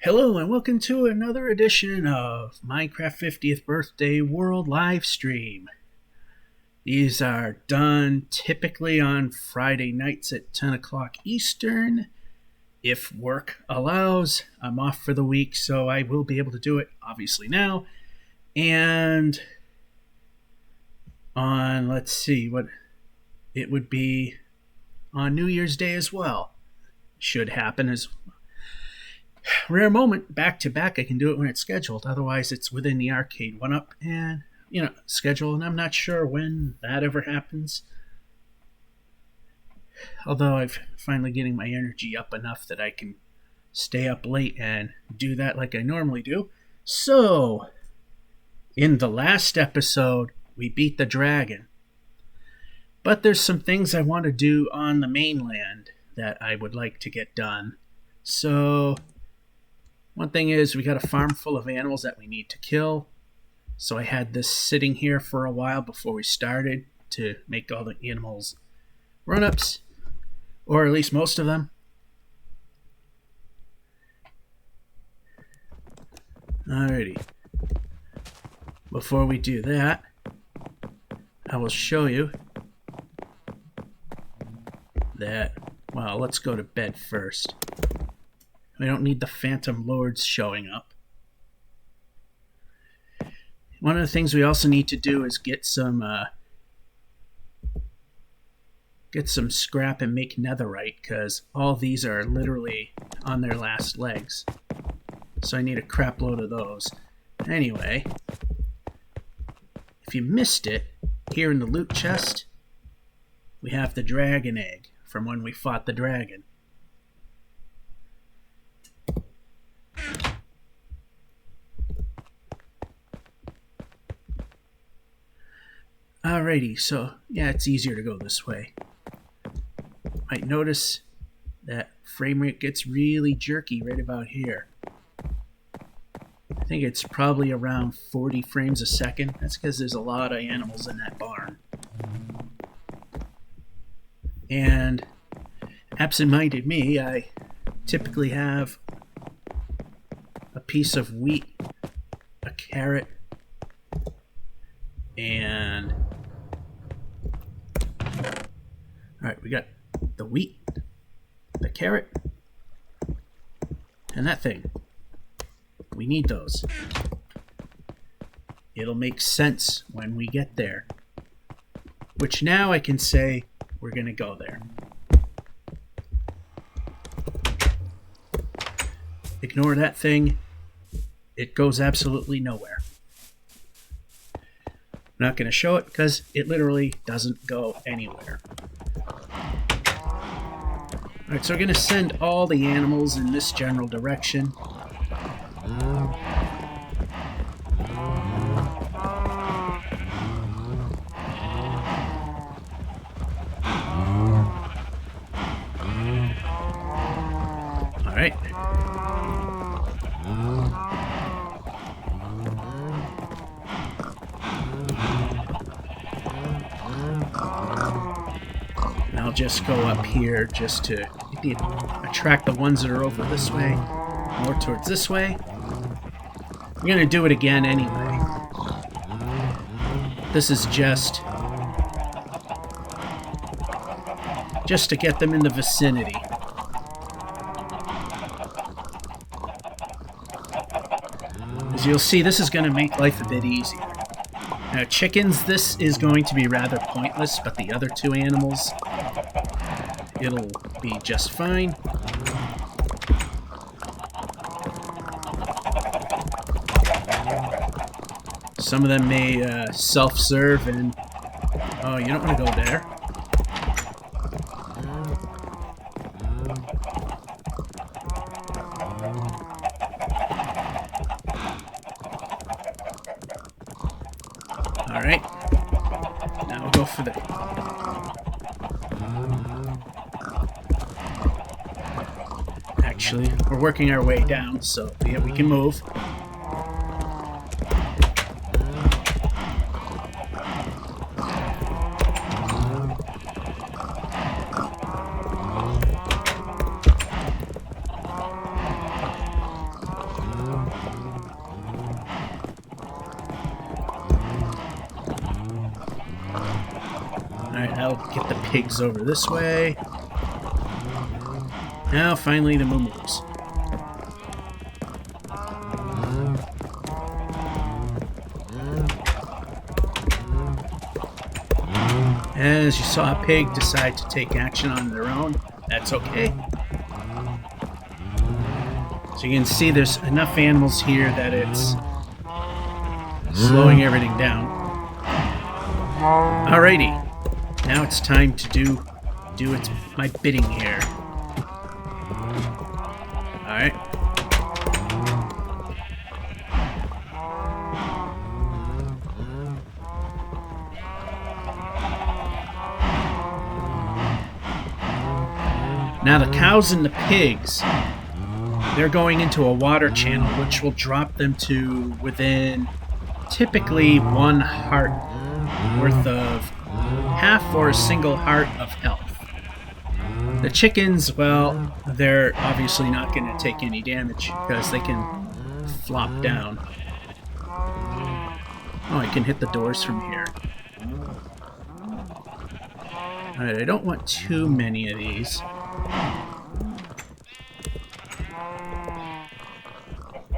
Hello and welcome to another edition of Minecraft 50th Birthday World Livestream. These are done typically on Friday nights at 10 o'clock Eastern. If work allows, I'm off for the week, so I will be able to do it obviously now. And on, let's see, what it would be on New Year's Day as well. Should happen as rare moment, back to back. I can do it when it's scheduled. Otherwise, it's within the arcade one up and, schedule. And I'm not sure when that ever happens. Although I'm finally getting my energy up enough that I can stay up late and do that like I normally do. So, in the last episode, we beat the dragon. But there's some things I want to do on the mainland that I would like to get done. So, one thing is we got a farm full of animals that we need to kill. So I had this sitting here for a while before we started to make all the animals run-ups, or at least most of them. Alrighty. Before we do that, I will show you that, well, let's go to bed first. We don't need the Phantom Lords showing up. One of the things we also need to do is get some scrap and make netherite, because all these are literally on their last legs. So I need a crap load of those. Anyway, if you missed it, here in the loot chest, we have the dragon egg from when we fought the dragon. Alrighty, so yeah, it's easier to go this way. Might notice that frame rate gets really jerky right about here. I think it's probably around 40 frames a second. That's because there's a lot of animals in that barn. And absent-minded me, I typically have a piece of wheat, a carrot, and alright, we got the wheat, the carrot, and that thing. We need those. It'll make sense when we get there. Which now I can say we're going to go there. Ignore that thing. It goes absolutely nowhere. I'm not going to show it because it literally doesn't go anywhere. Alright, so we're going to send all the animals in this general direction. Alright. And I'll just go up here just to attract the ones that are over this way, more towards this way. I'm going to do it again anyway. This is just to get them in the vicinity. As you'll see, this is going to make life a bit easier. Now, chickens, this is going to be rather pointless, but the other two animals, it'll be just fine. Some of them may self-serve and... Oh, you don't want to go there. Alright. Now we'll go for the... Actually, we're working our way down, so yeah, we can move. Alright, I'll get the pigs over this way. Now, finally, the moo-moos. As you saw a pig decide to take action on their own, that's okay. So you can see there's enough animals here that it's slowing everything down. Alrighty, now it's time to do my bidding here. Alright. Now the cows and the pigs, they're going into a water channel which will drop them to within typically 1 heart worth of half or a single heart of health. The chickens, well, they're obviously not going to take any damage because they can flop down. Oh, I can hit the doors from here. Alright, I don't want too many of these.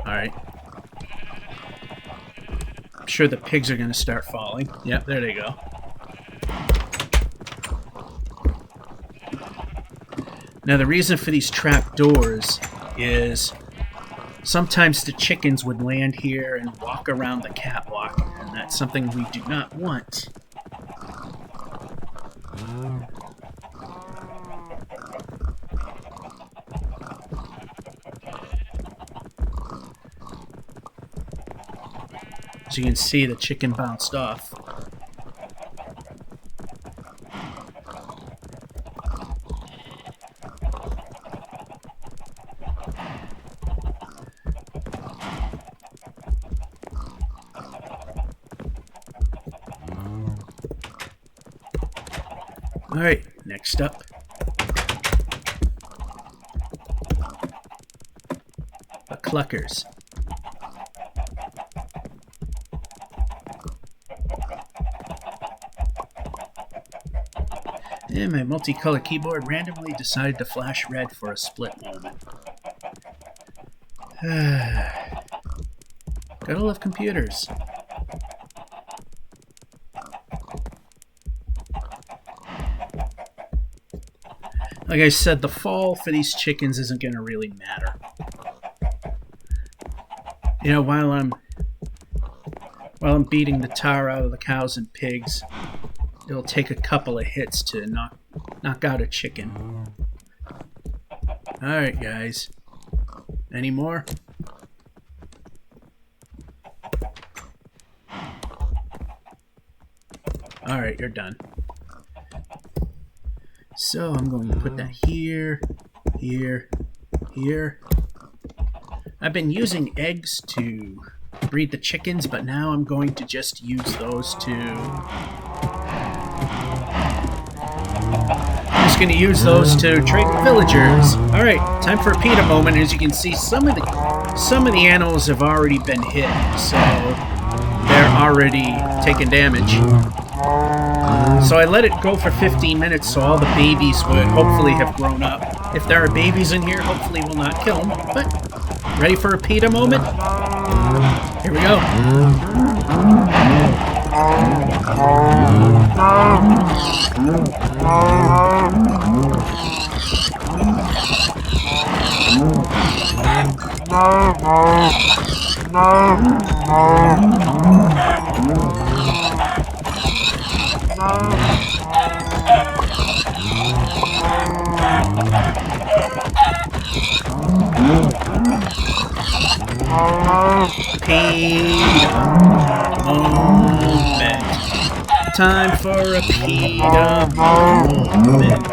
Alright. I'm sure the pigs are going to start falling. Yep, there they go. Now the reason for these trap doors is sometimes the chickens would land here and walk around the catwalk, and that's something we do not want. As you can see, the chicken bounced off. Alright, next up. The cluckers. And my multicolor keyboard randomly decided to flash red for a split moment. Gotta love computers. Like I said, the fall for these chickens isn't going to really matter. You know, while I'm beating the tar out of the cows and pigs, it'll take a couple of hits to knock out a chicken. Alright, guys. Any more? Alright, you're done. So I'm going to put that here, here, here. I've been using eggs to breed the chickens, but now I'm going to just use those to... I'm just going to use those to trade with villagers. Alright, time for a PETA moment. As you can see, some of the animals have already been hit, so they're already taking damage. So I let it go for 15 minutes so all the babies would hopefully have grown up. If there are babies in here, hopefully we'll not kill them. But, ready for a PETA moment? Here we go. Moment. Time for a PETA moment.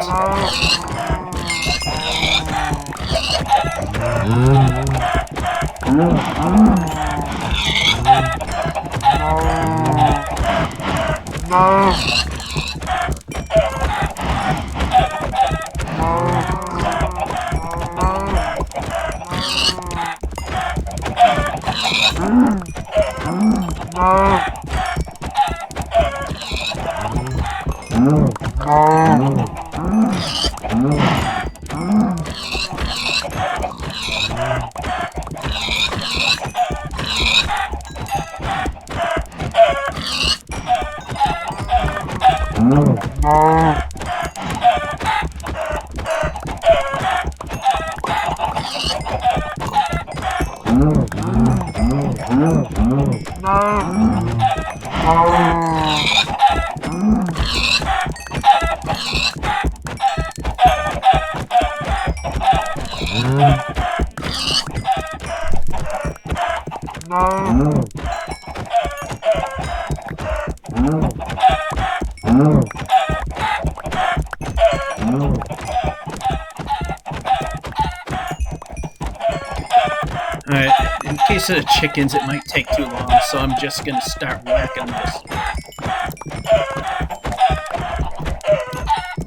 Alright, in case of the chickens, it might take too long, so I'm just gonna start whacking this.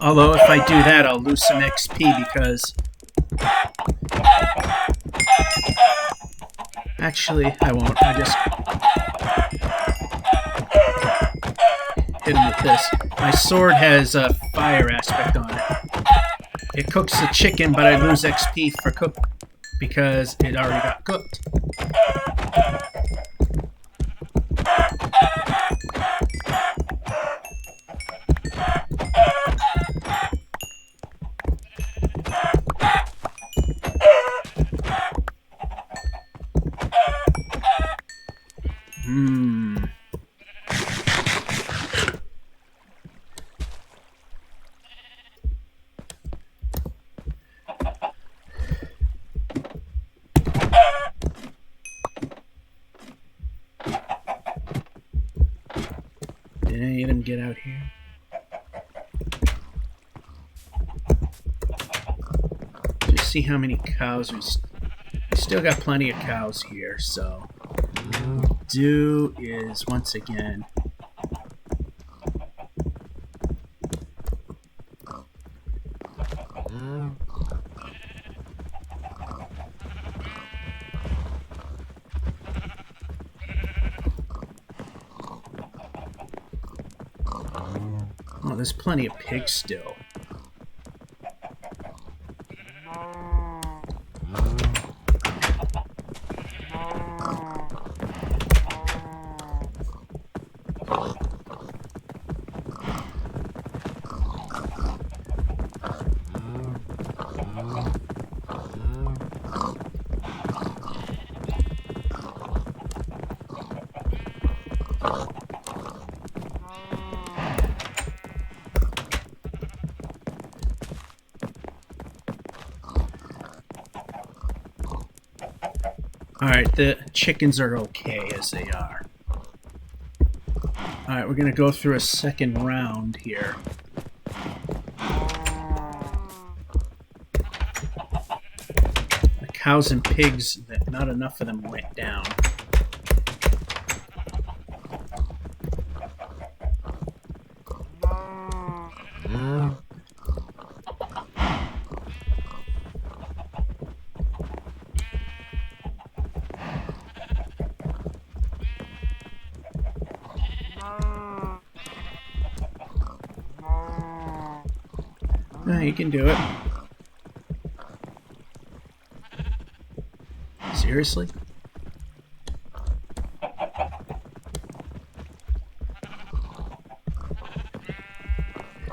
Although if I do that, I'll lose some XP because... Actually, I won't. I just hit him with this. My sword has a fire aspect on it. It cooks the chicken, but I lose XP for cook because it already got cooked. Did any of them get out here? Just see how many cows we still got plenty of cows here, so what we'll do is once again oh, there's plenty of pigs still. Alright, the chickens are okay as they are. Alright, we're going to go through a second round here. The cows and pigs, not enough of them went down. No, you can do it. Seriously? I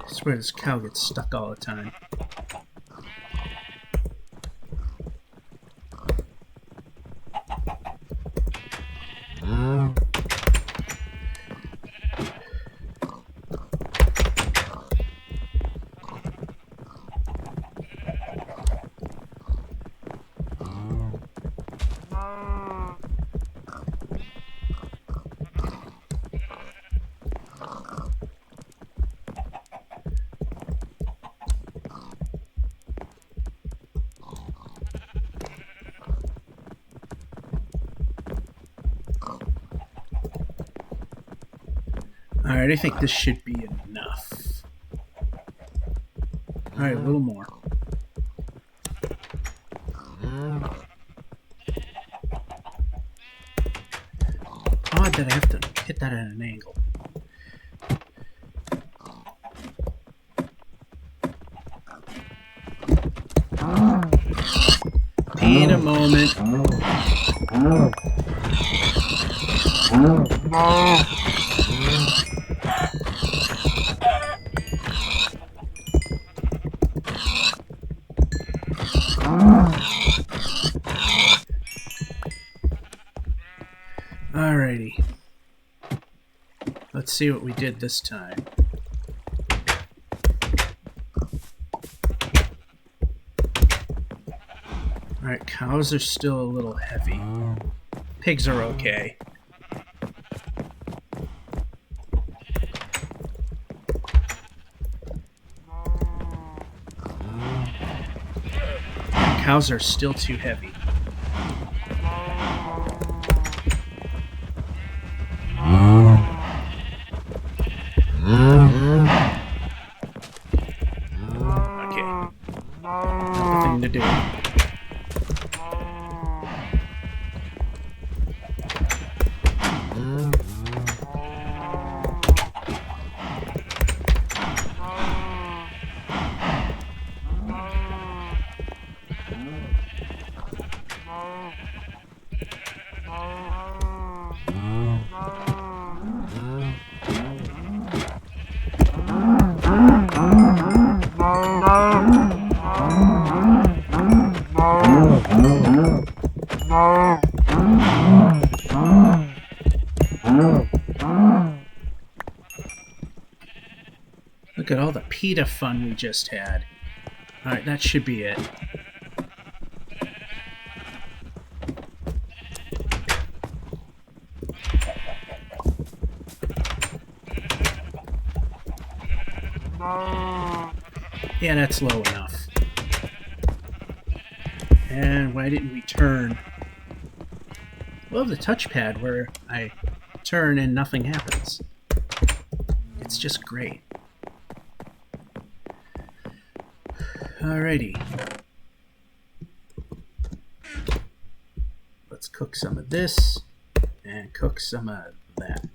swear this cow gets stuck all the time. Alright, I think this should be enough. Alright, a little more. Odd that I have to hit that at an angle. need a moment. Alrighty. Let's see what we did this time. Alright, cows are still a little heavy. Pigs are okay. Cows are still too heavy. Okay. Not the thing to do. Look at all the PETA fun we just had. Alright, that should be it. Yeah, that's low enough. And why didn't we turn? Love the touchpad where I turn and nothing happens. It's just great. Alrighty. Let's cook some of this and cook some of that.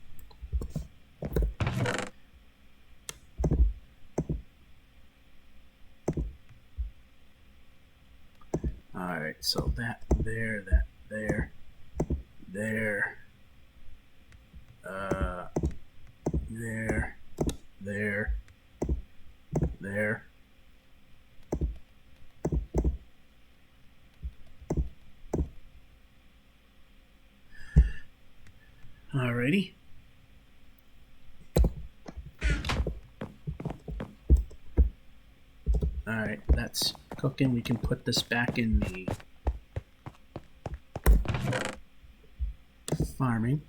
Alright, so that there, there, there, there, there. Alrighty. Alright, that's cooking. We can put this back in the farming.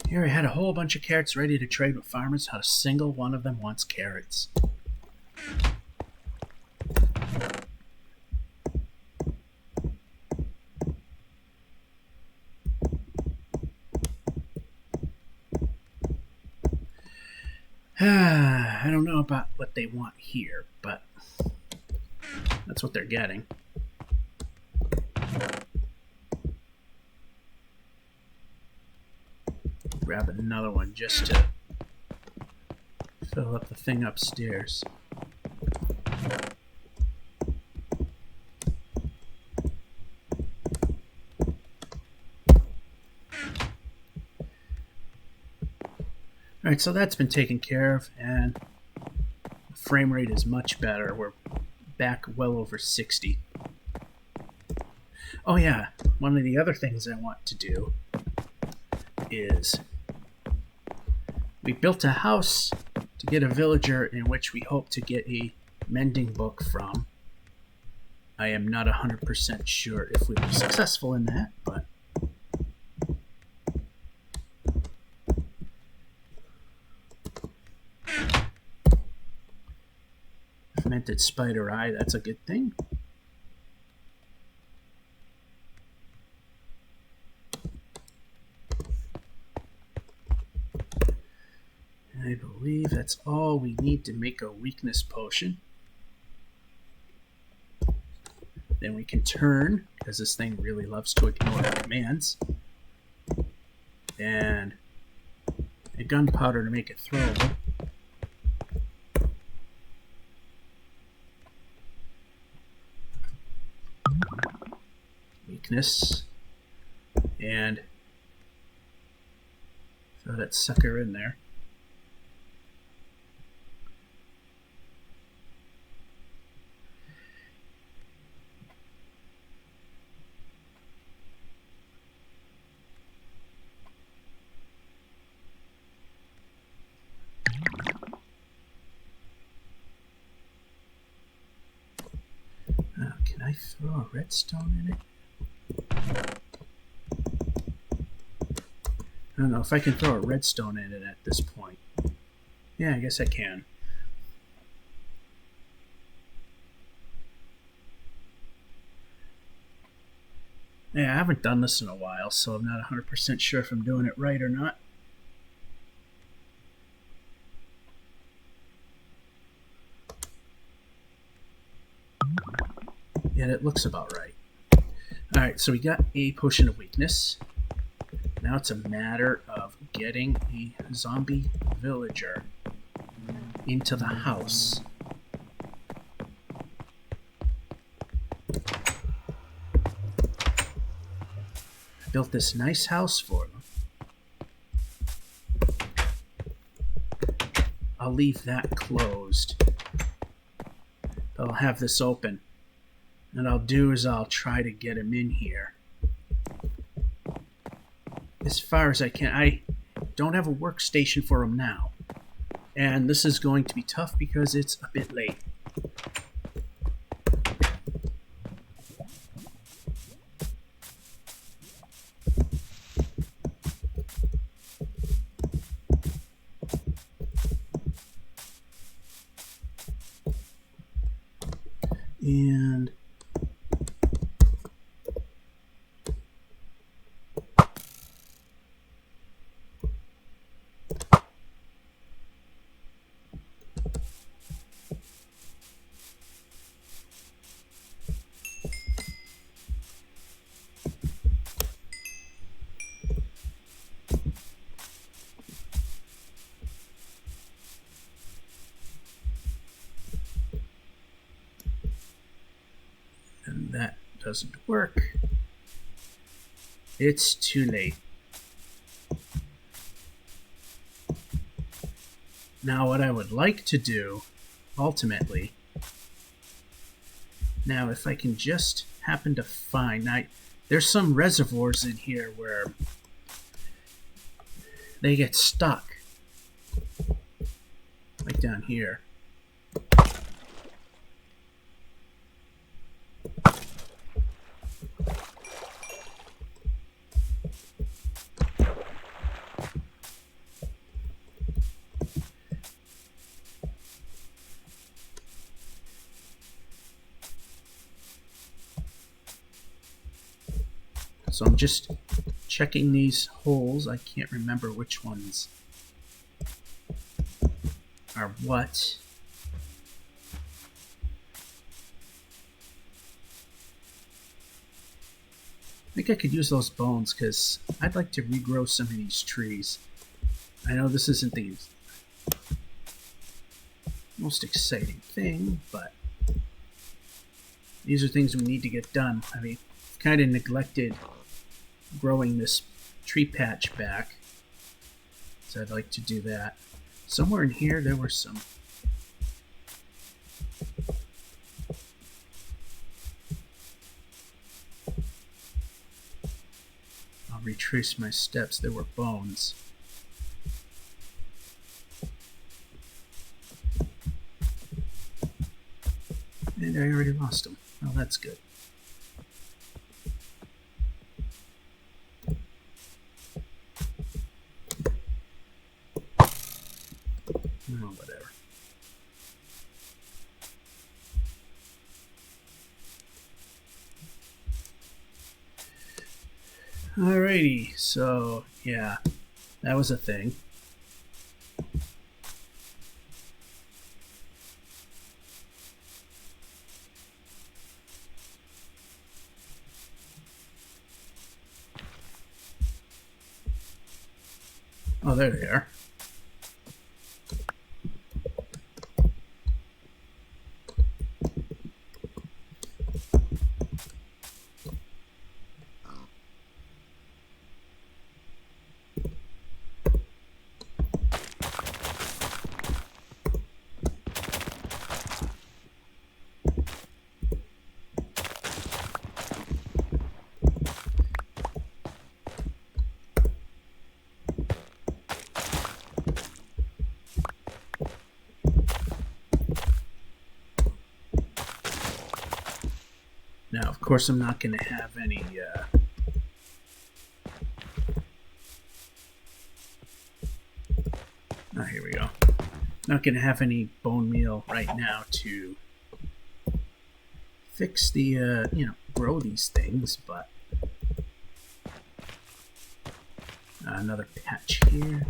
Here I had a whole bunch of carrots ready to trade with farmers. Not a single one of them wants carrots. I don't know about what they want here, but that's what they're getting. Grab another one just to fill up the thing upstairs. Alright, so that's been taken care of, and the frame rate is much better. We're back well over 60. Oh yeah, one of the other things I want to do is we built a house to get a villager in which we hope to get a mending book from. I am not 100% sure if we were successful in that, but fermented spider eye, that's a good thing. I believe that's all we need to make a weakness potion. Then we can turn, because this thing really loves to ignore the commands. And a gunpowder to make it throwable. weakness and throw that sucker in there. Can I throw a redstone in it? I don't know if I can throw a redstone in it at this point. Yeah, I guess I can. Yeah, I haven't done this in a while, so I'm not 100% sure if I'm doing it right or not. Yeah, it looks about right. Alright, so we got a potion of weakness. Now it's a matter of getting a zombie villager into the house. I built this nice house for them. I'll leave that closed. But I'll have this open. And I'll do is I'll try to get him in here as far as I can. I don't have a workstation for him now. And this is going to be tough because it's a bit late. And that doesn't work. It's too late. Now what I would like to do, ultimately, now if I can just happen to find, there's some reservoirs in here where they get stuck. Like down here. So I'm just checking these holes. I can't remember which ones are what. I think I could use those bones because I'd like to regrow some of these trees. I know this isn't the most exciting thing, but these are things we need to get done. I mean, kind of neglected growing this tree patch back, so I'd like to do that. Somewhere in here there were some I'll retrace my steps. There were bones. And I already lost them. Well, that's good. Oh, whatever. Alrighty, so yeah, that was a thing. Oh, there they are. Now, of course, I'm not going to have any... Oh, here we go. Not going to have any bone meal right now to fix the, grow these things, but... another patch here.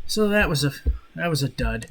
So that was a dud.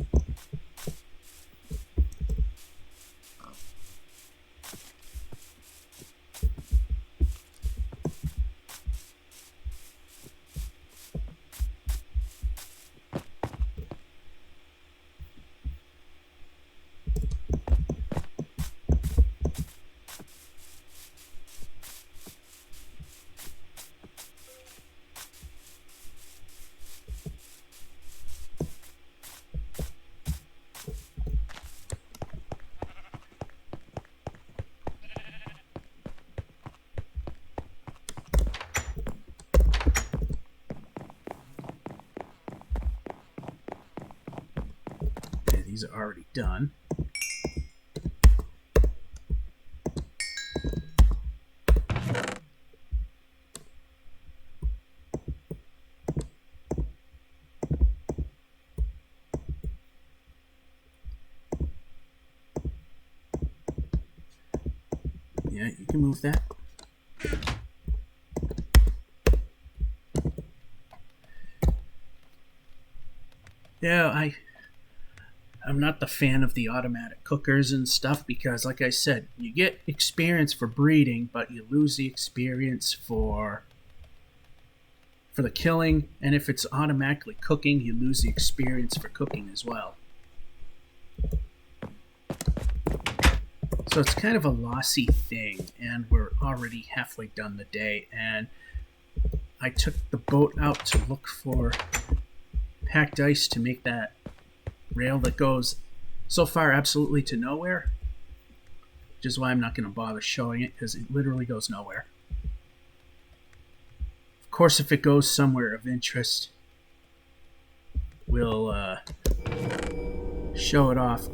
These are already done. Yeah, you can move that. Yeah, I'm not the fan of the automatic cookers and stuff because, like I said, you get experience for breeding, but you lose the experience for the killing, and if it's automatically cooking, you lose the experience for cooking as well. So it's kind of a lossy thing, and we're already halfway done the day, and I took the boat out to look for packed ice to make that rail that goes so far absolutely to nowhere, which is why I'm not going to bother showing it, because it literally goes nowhere. Of course, if it goes somewhere of interest, we'll show it off.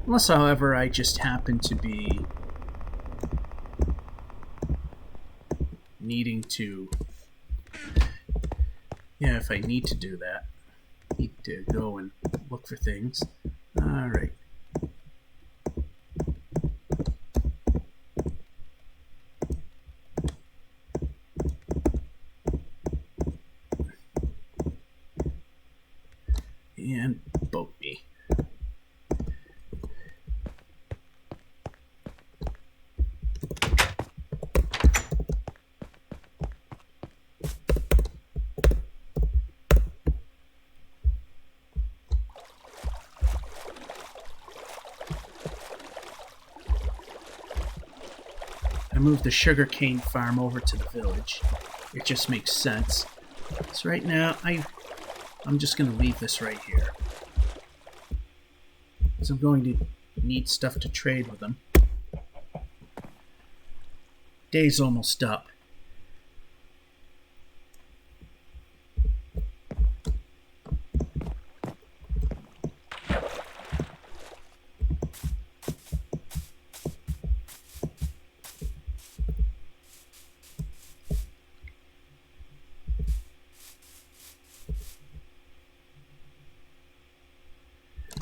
Unless, however, I just happen to be needing to... Yeah, if I need to do that. Need to go and look for things. Alright. And boat me. I moved the sugarcane farm over to the village. It just makes sense. So right now, I'm just going to leave this right here. Because I'm going to need stuff to trade with them. Day's almost up.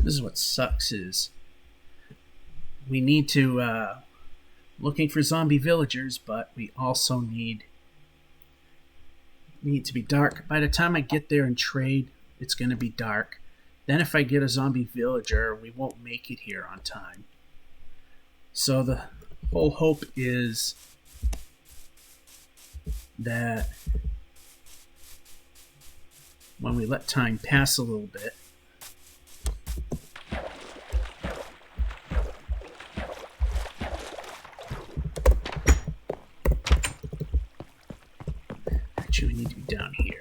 This is what sucks is we need to looking for zombie villagers, but we also need to be dark. By the time I get there and trade, it's going to be dark. Then if I get a zombie villager, we won't make it here on time. So the whole hope is that when we let time pass a little bit, actually we need to be down here.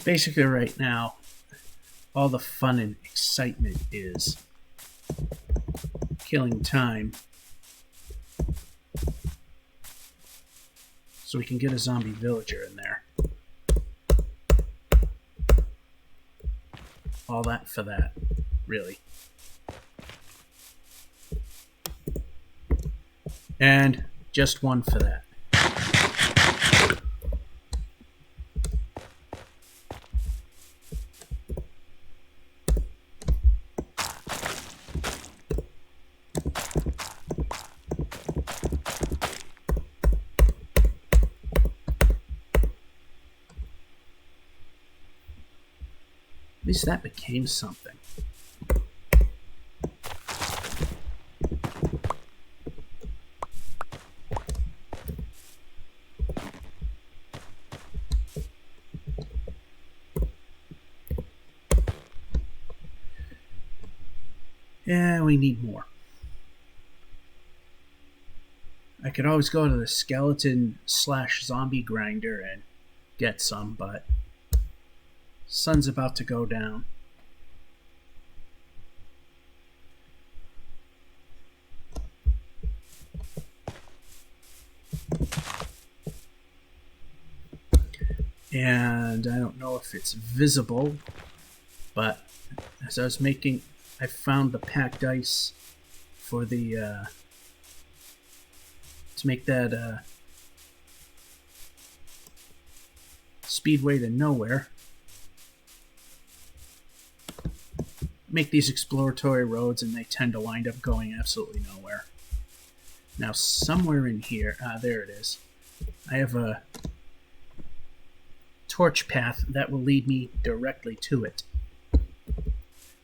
Basically right now, all the fun and excitement is killing time so we can get a zombie villager in there. All that for that, really. And just one for that. At least that became something. Yeah, we need more. I could always go to the skeleton/zombie grinder and get some, but sun's about to go down. And I don't know if it's visible, but as I was making, I found the packed ice for the to make that speedway to nowhere. Make these exploratory roads, and they tend to wind up going absolutely nowhere. Now, somewhere in here, there it is. I have a torch path that will lead me directly to it.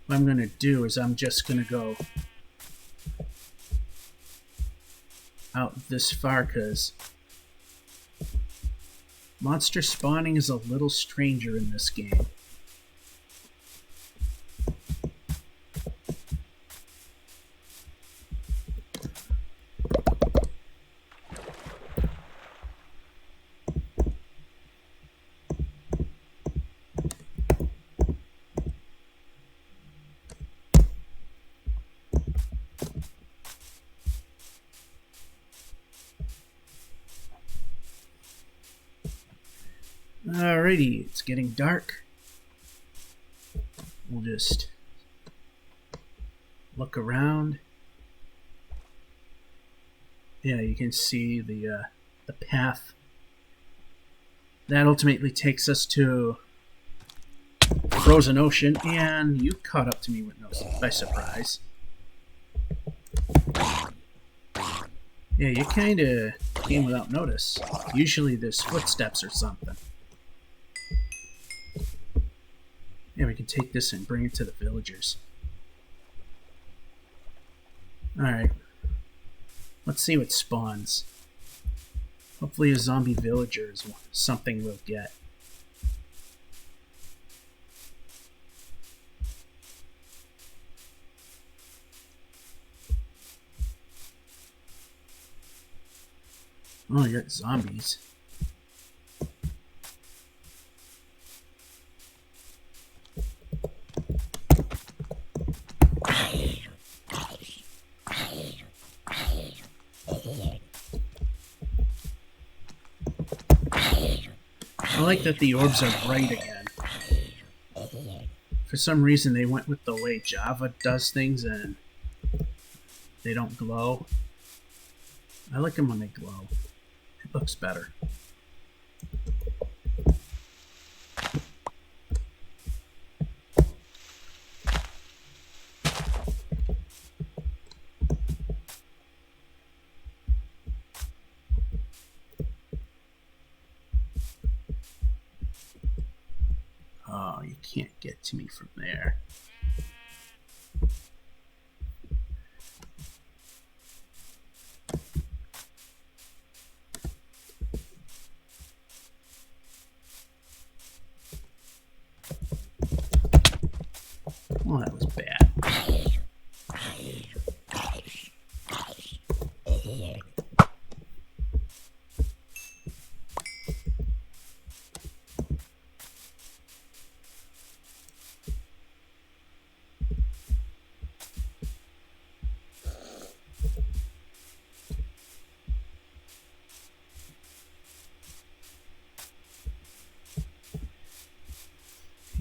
What I'm going to do is I'm just going to go out this far because monster spawning is a little stranger in this game. Alrighty, it's getting dark. We'll just look around. Yeah, you can see the path. That ultimately takes us to Frozen Ocean, and you caught up to me with by surprise. Yeah, you kind of came without notice. Usually there's footsteps or something. Yeah, we can take this and bring it to the villagers. Alright. Let's see what spawns. Hopefully a zombie villager is something we'll get. Oh, you got zombies. I like that the orbs are bright again. For some reason they went with the way Java does things and they don't glow. I like them when they glow. It looks better. Oh, you can't get to me from there. Well, that was bad.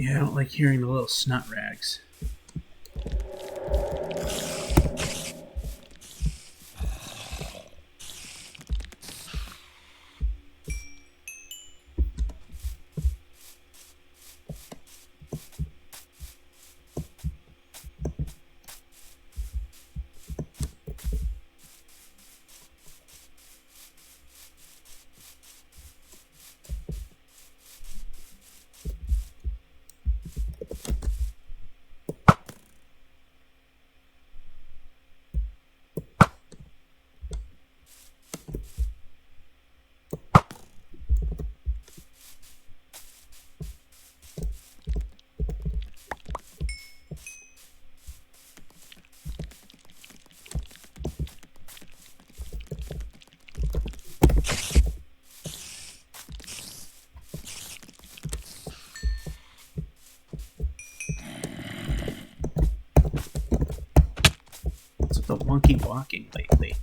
Yeah, I don't like hearing the little snot rags. What's with the wonky walking lately?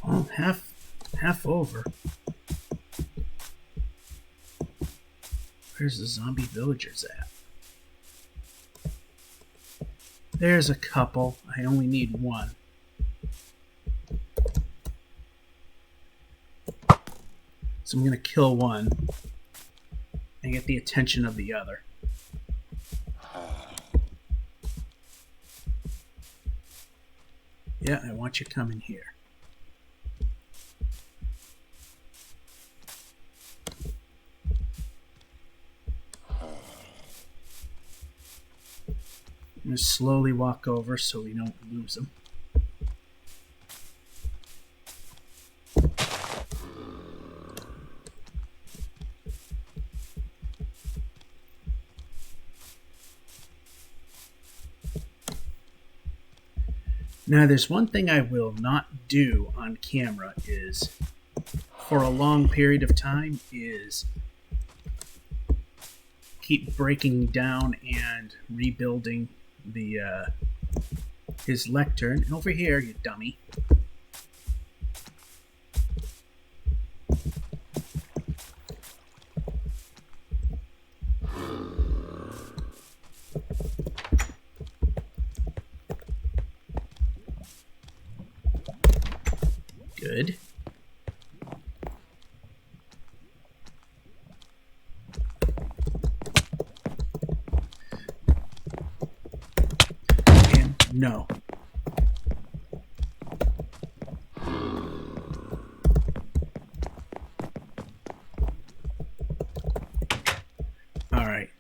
Well, half over. Where's the zombie villagers at? There's a couple. I only need one. So I'm going to kill one and get the attention of the other. Yeah, I want you coming here. I'm going to slowly walk over so we don't lose them. Now, there's one thing I will not do on camera is, for a long period of time, is keep breaking down and rebuilding the his lectern. And over here, you dummy. Good. And no. All right.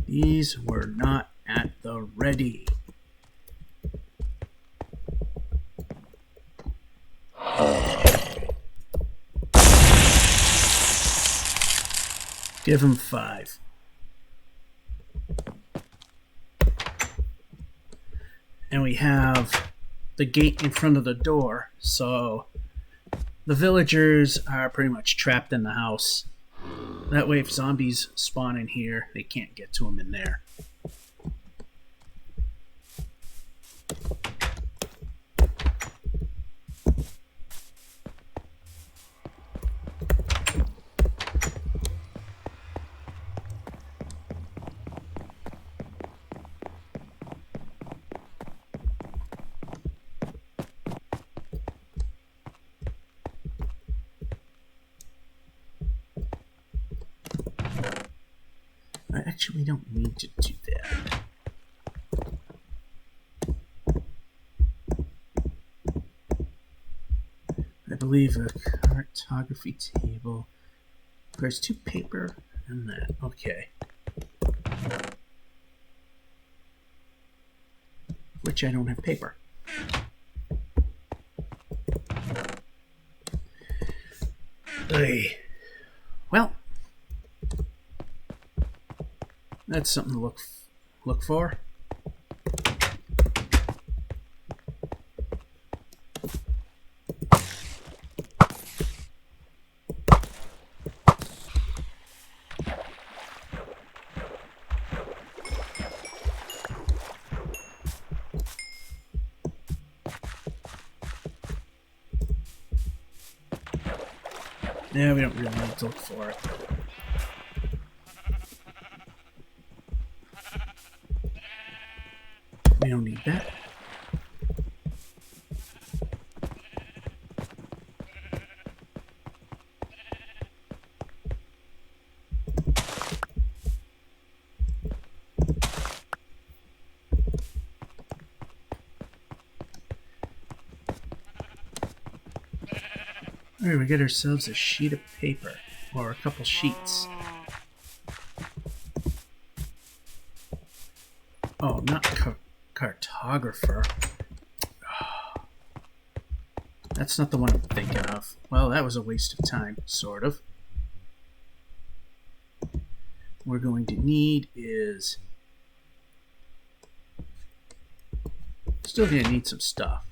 These were not at the ready. Give him 5. And we have the gate in front of the door, so the villagers are pretty much trapped in the house. That way, if zombies spawn in here, they can't get to them in there. actually don't need to do that. I believe a cartography table requires 2 paper and that. Okay. Which I don't have paper. Hey. Well, that's something to look for. Yeah, we don't really need to look for it. We don't need that. Alright, we get ourselves a sheet of paper, or a couple sheets. Oh, not cartographer. Oh, that's not the one I'm thinking of. Well, that was a waste of time, sort of. What we're going to need is... Still gonna need some stuff.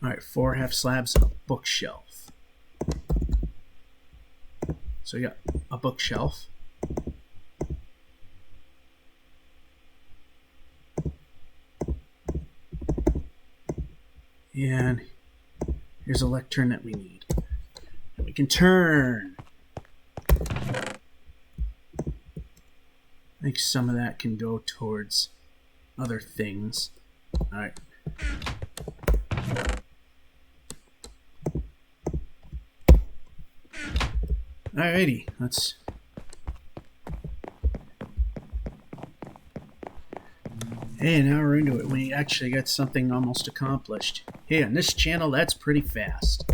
Alright, 4 half slabs and a bookshelf. So we got a bookshelf. And here's a lectern that we need. And we can turn. I think some of that can go towards other things. Alright. Alrighty, let's... Hey, now we're into it. We actually got something almost accomplished. Hey, on this channel, that's pretty fast.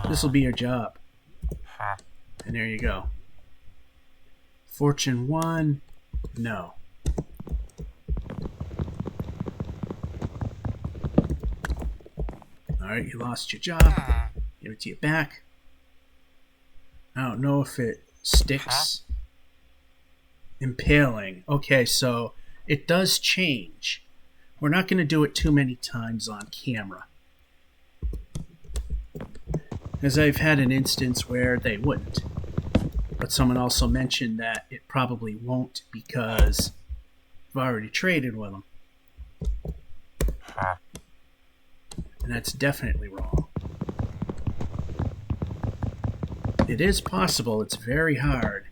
This will be your job. And there you go. Fortune 1, no. Alright, you lost your job. Give it to you back. I don't know if it sticks. Impaling. Okay, so it does change. We're not going to do it too many times on camera. As I've had an instance where they wouldn't. But someone also mentioned that it probably won't because I've already traded with them. And that's definitely wrong. It is possible, it's very hard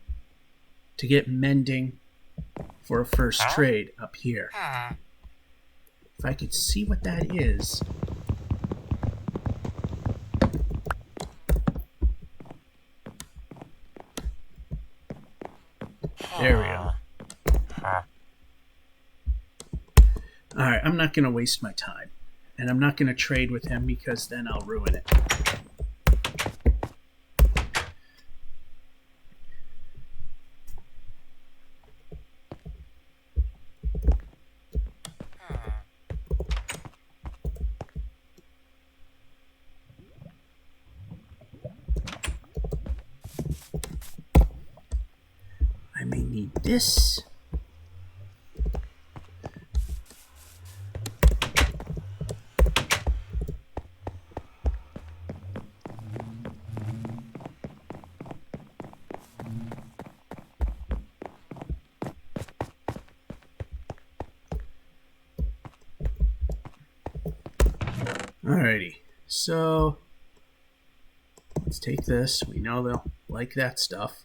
to get mending for a first trade up here. If I could see what that is... There we go. Alright, I'm not going to waste my time. And I'm not going to trade with him because then I'll ruin it. I may need this. Alrighty, so let's take this. We know they'll like that stuff.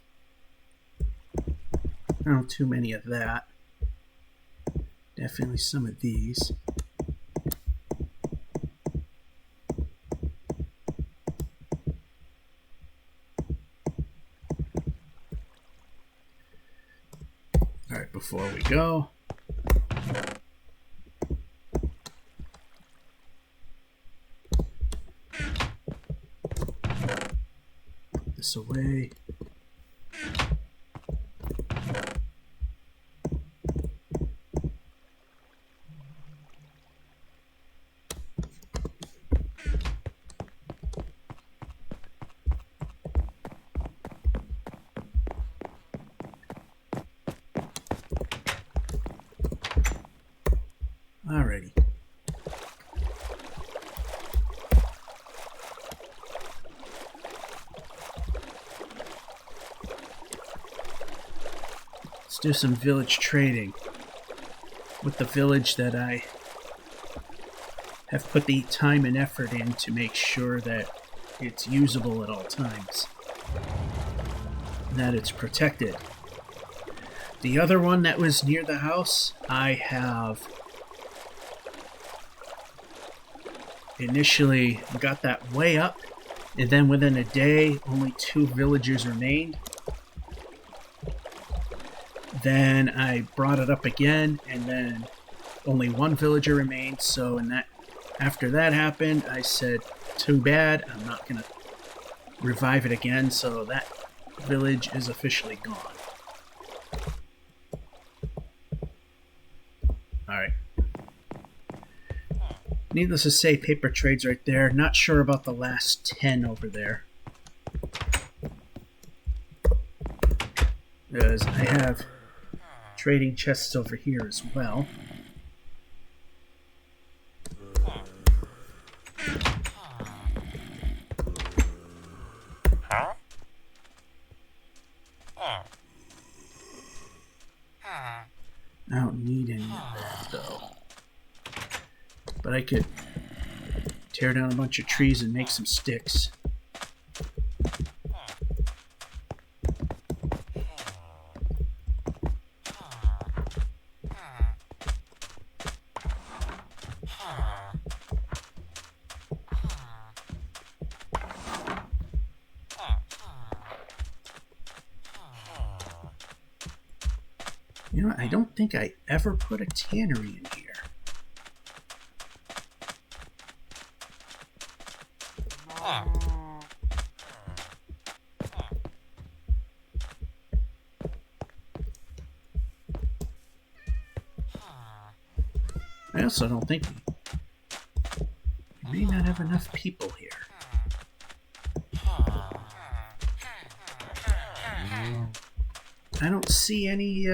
Not too many of that. Definitely some of these. Alright, before we go, put this away. Alrighty. Let's do some village trading with the village that I have put the time and effort in to make sure that it's usable at all times, and that it's protected. The other one that was near the house, I have initially got that way up, and then within a day only 2 villagers remained. Then I brought it up again, and then only 1 villager remained. So after that happened, I said, too bad, I'm not gonna revive it again. So that village is officially gone. Alright. Needless to say, paper trades right there. Not sure about the last 10 over there. Because I have trading chests over here as well. I don't need any of that though. But I could tear down a bunch of trees and make some sticks. You know, I don't think I ever put a tannery in here. I also don't think we may not have enough people here. I don't see any,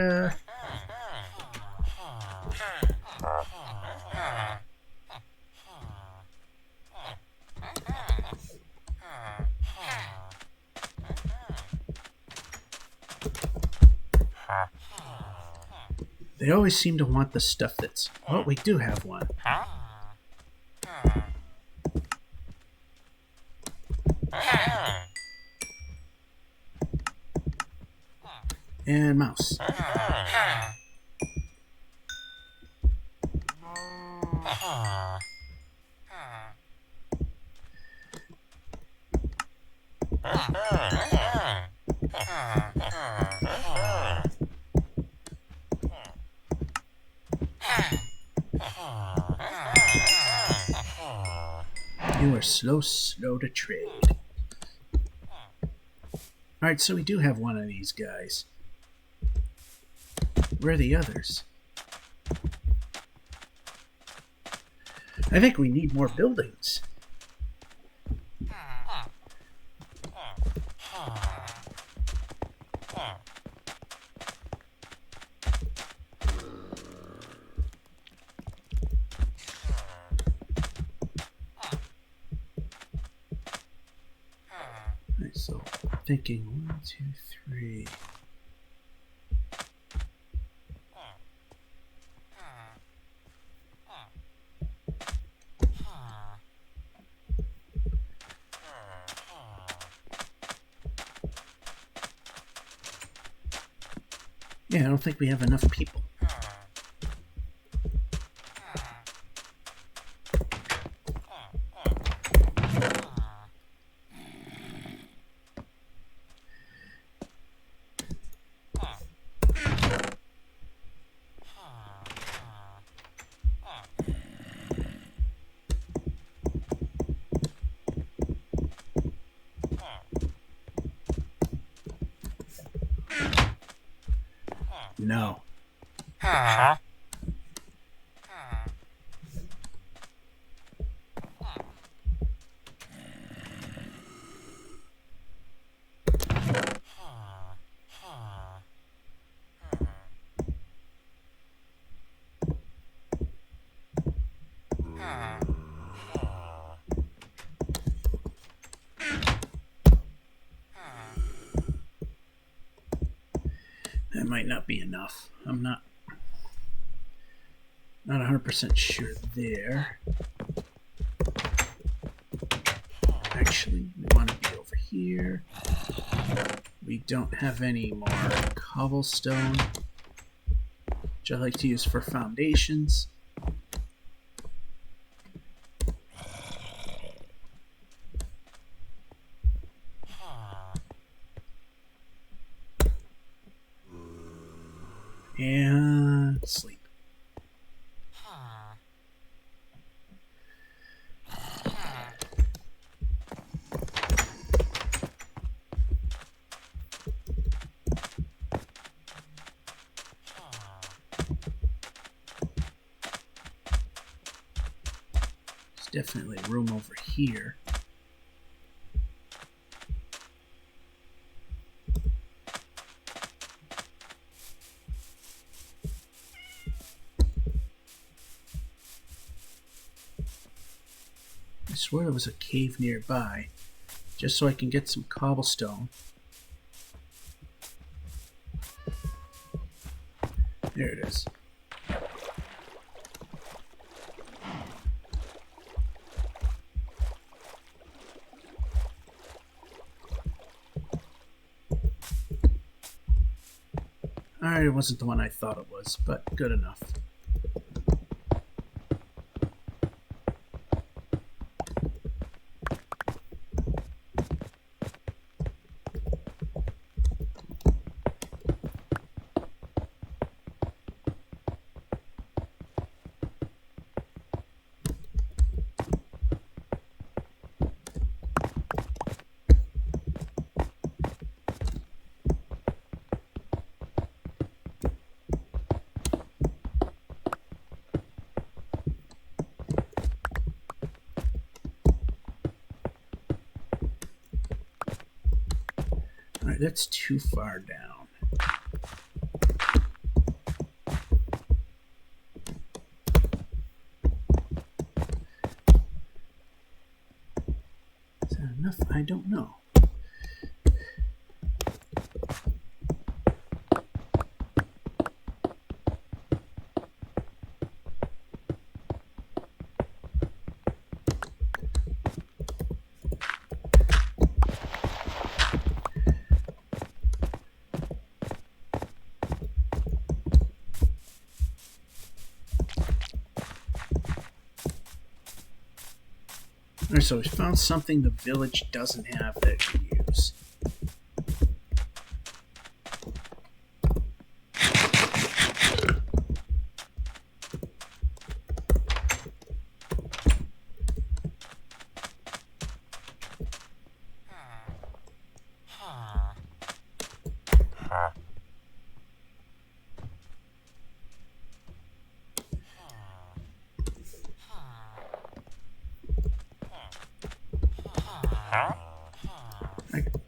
They always seem to want the stuff that's... Oh, we do have one. And mouse. You are slow to trade. Alright, so we do have one of these guys. Where are the others? I think we need more buildings. Alright, so thinking 1, 2, 3. Yeah, I don't think we have enough people. No. That might not be enough. I'm not 100% sure there. Actually, we want to be over here. We don't have any more cobblestone, which I like to use for foundations. And sleep. There's definitely room over here. I swear there was a cave nearby, just so I can get some cobblestone. There it is. Alright, it wasn't the one I thought it was, but good enough. Alright, that's too far down. Is that enough? I don't know. Alright, so we found something the village doesn't have that we use.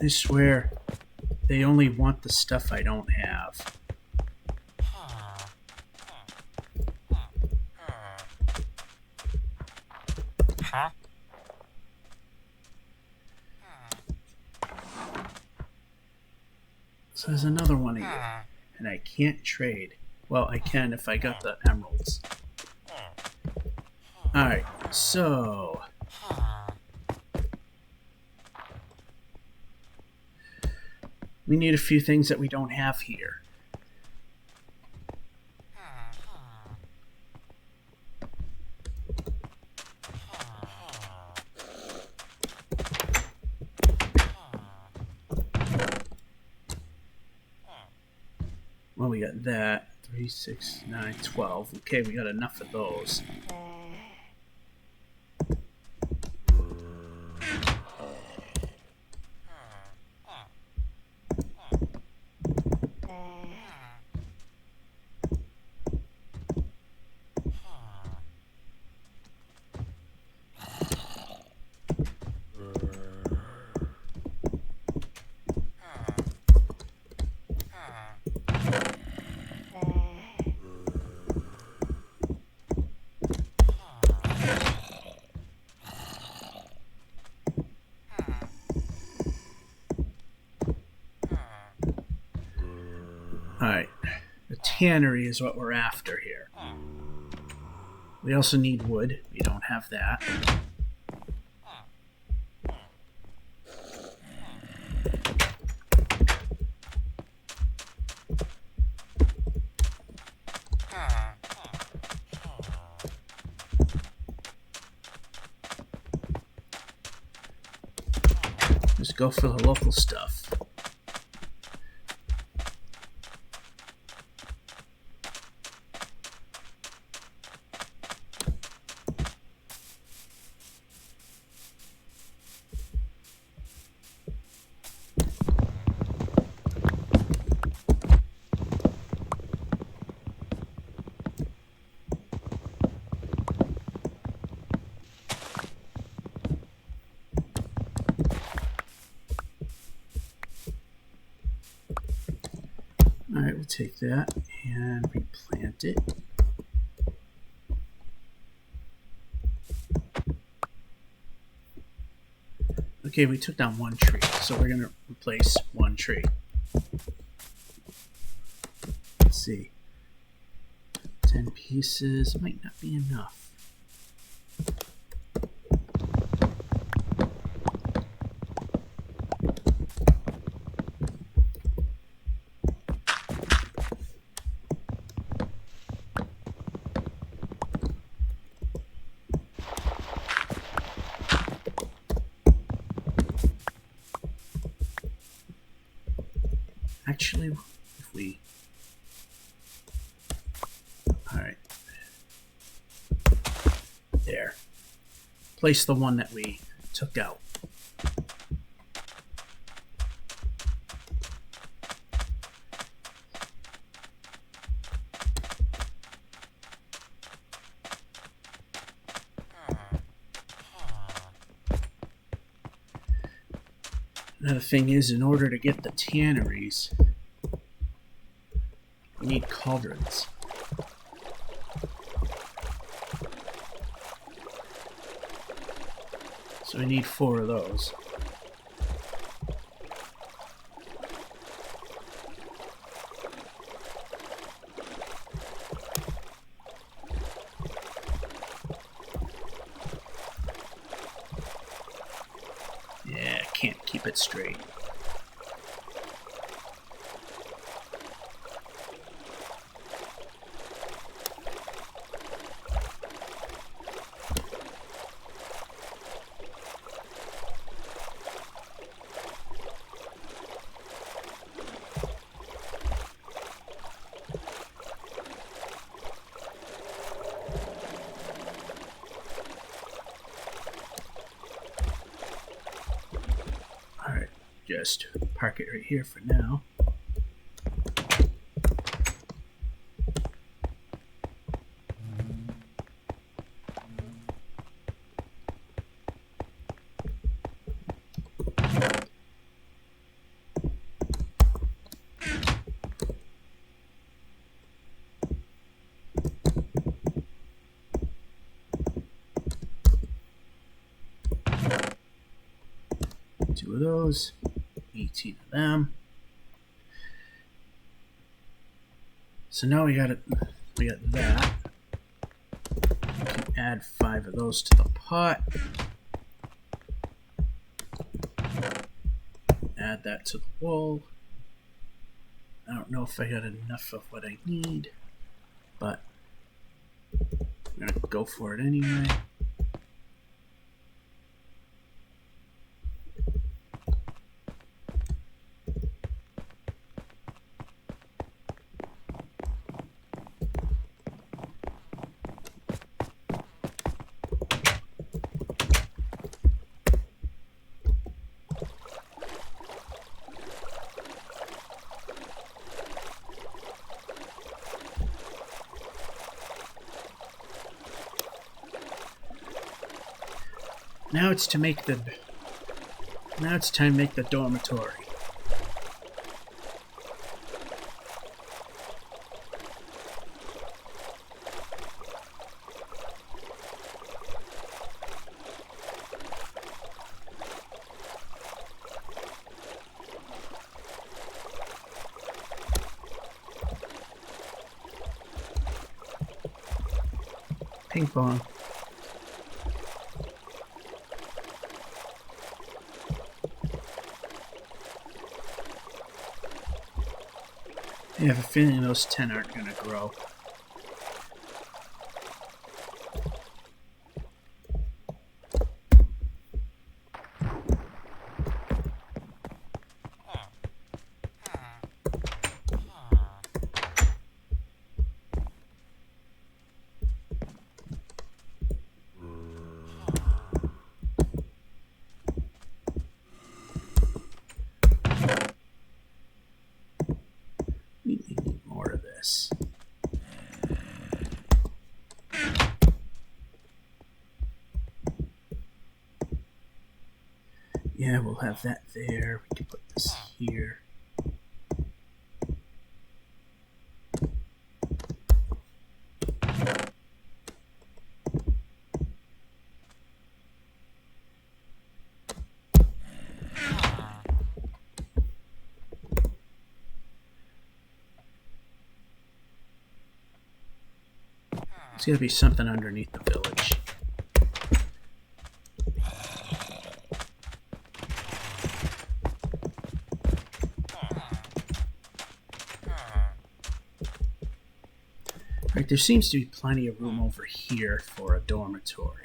I swear, they only want the stuff I don't have. So there's another one here, and I can't trade. Well, I can if I got the emeralds. Alright, so... we need a few things that we don't have here. Oh, we got that. 3, 6, 9, 12. Okay, we got enough of those. Alright, the tannery is what we're after here. We also need wood. We don't have that. Just go for the local stuff. Alright, we'll take that and replant it. Okay, we took down one tree, so we're going to replace one tree. Let's see. 10 pieces might not be enough. Actually, if we... Alright. There. Place the one that we took out. Another thing is, in order to get the tanneries, we need cauldrons. So we need 4 of those. Yeah, I can't keep it straight. Just park it right here for now. Two of those. 18 of them. So now we got that. We can add 5 of those to the pot. Add that to the wool. I don't know if I got enough of what I need, but I'm gonna go for it anyway. Now it's to make the... Now it's time to make the dormitory. Ping pong. I have a feeling those 10 aren't going to grow. We need more of this. Yeah, we'll have that there. We can put this here. There's got to be something underneath the village. Right, there seems to be plenty of room over here for a dormitory.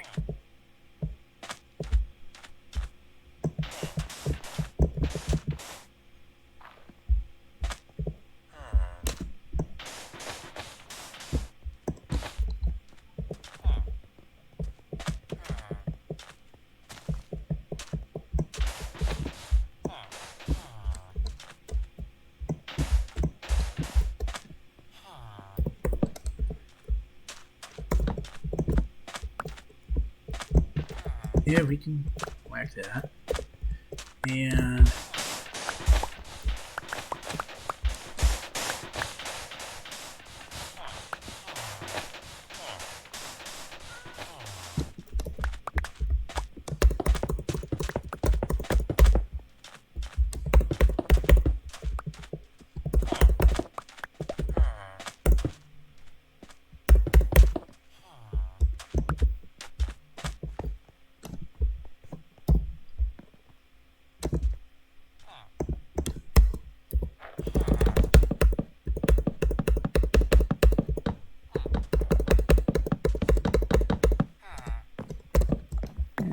Yeah, we can whack that. And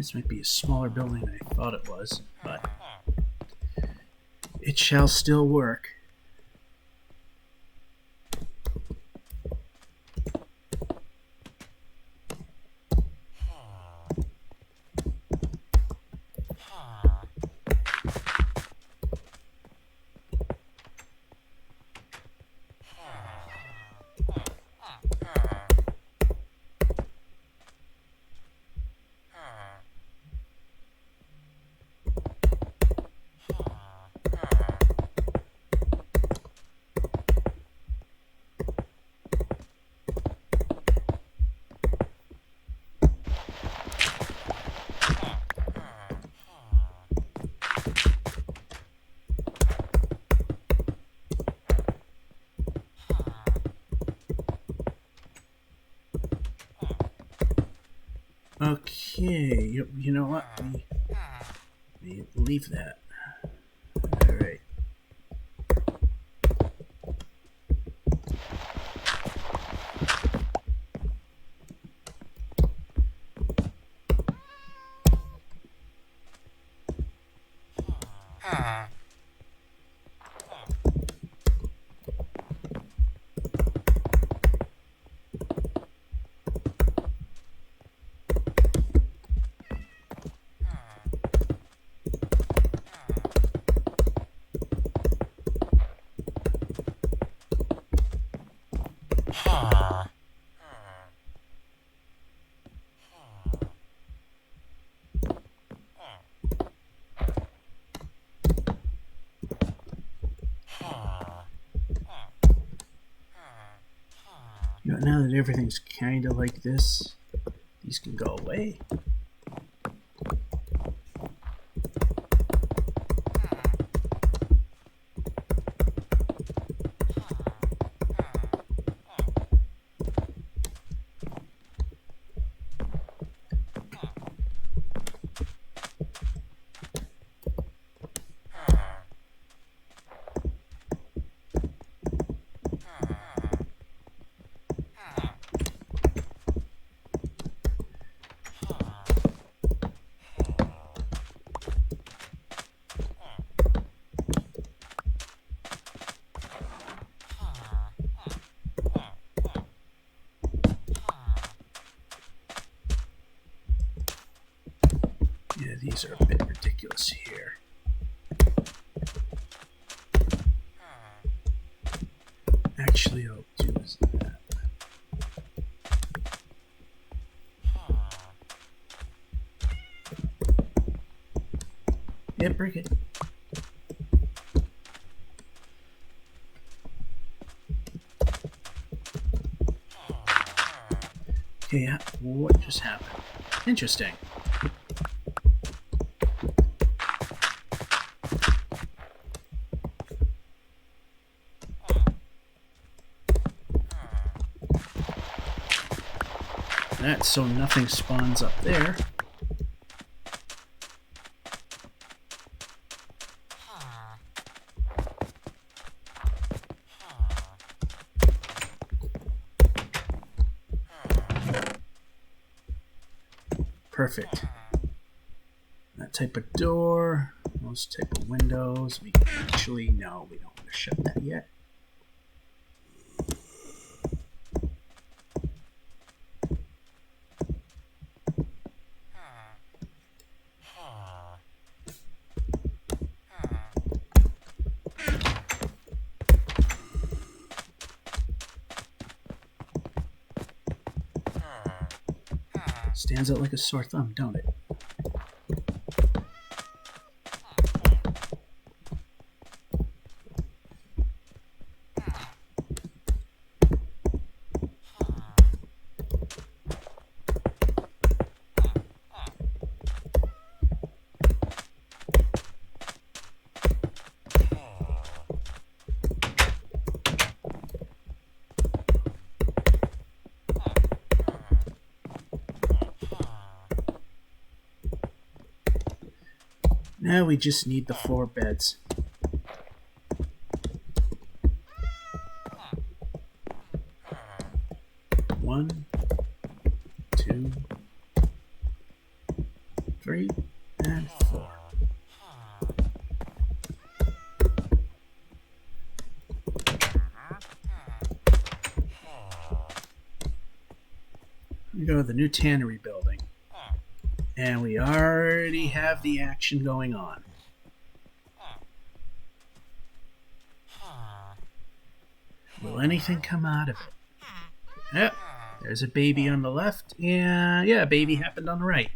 this might be a smaller building than I thought it was, but it shall still work. Okay, you know what? We leave that. All right. everything's kind of like this. These can go away. Yeah, these are a bit ridiculous here. Actually, I'll do is that. Yeah, break it. Okay, what just happened? Interesting. That's so nothing spawns up there. Perfect. That type of door, those type of windows. We can actually, no, we don't want to shut that yet. Stands out like a sore thumb, don't it? Now we just need the 4 beds. One, 2, 3, and 4. We go to the new tannery building. And we already have the action going on. Will anything come out of it? Yep, there's a baby on the left, and yeah, a baby happened on the right.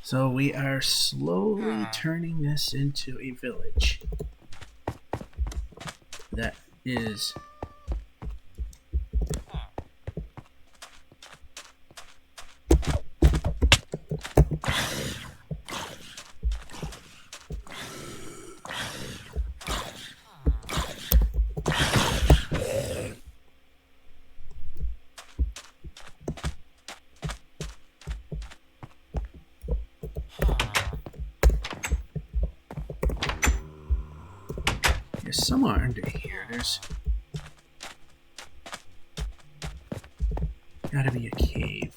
So we are slowly turning this into a village that is somewhere under here. There's gotta be a cave.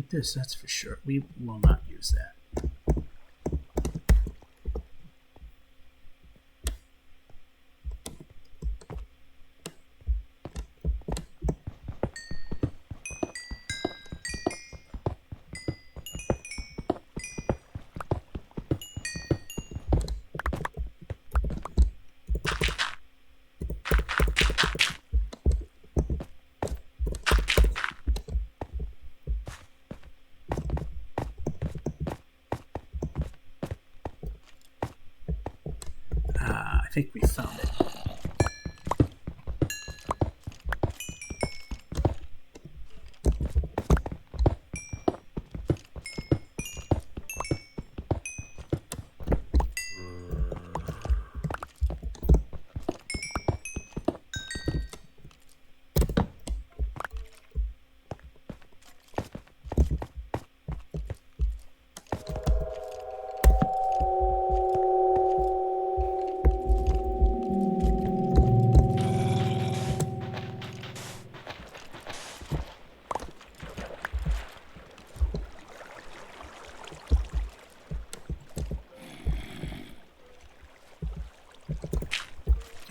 need this, that's for sure. We will not use that. I think we found it.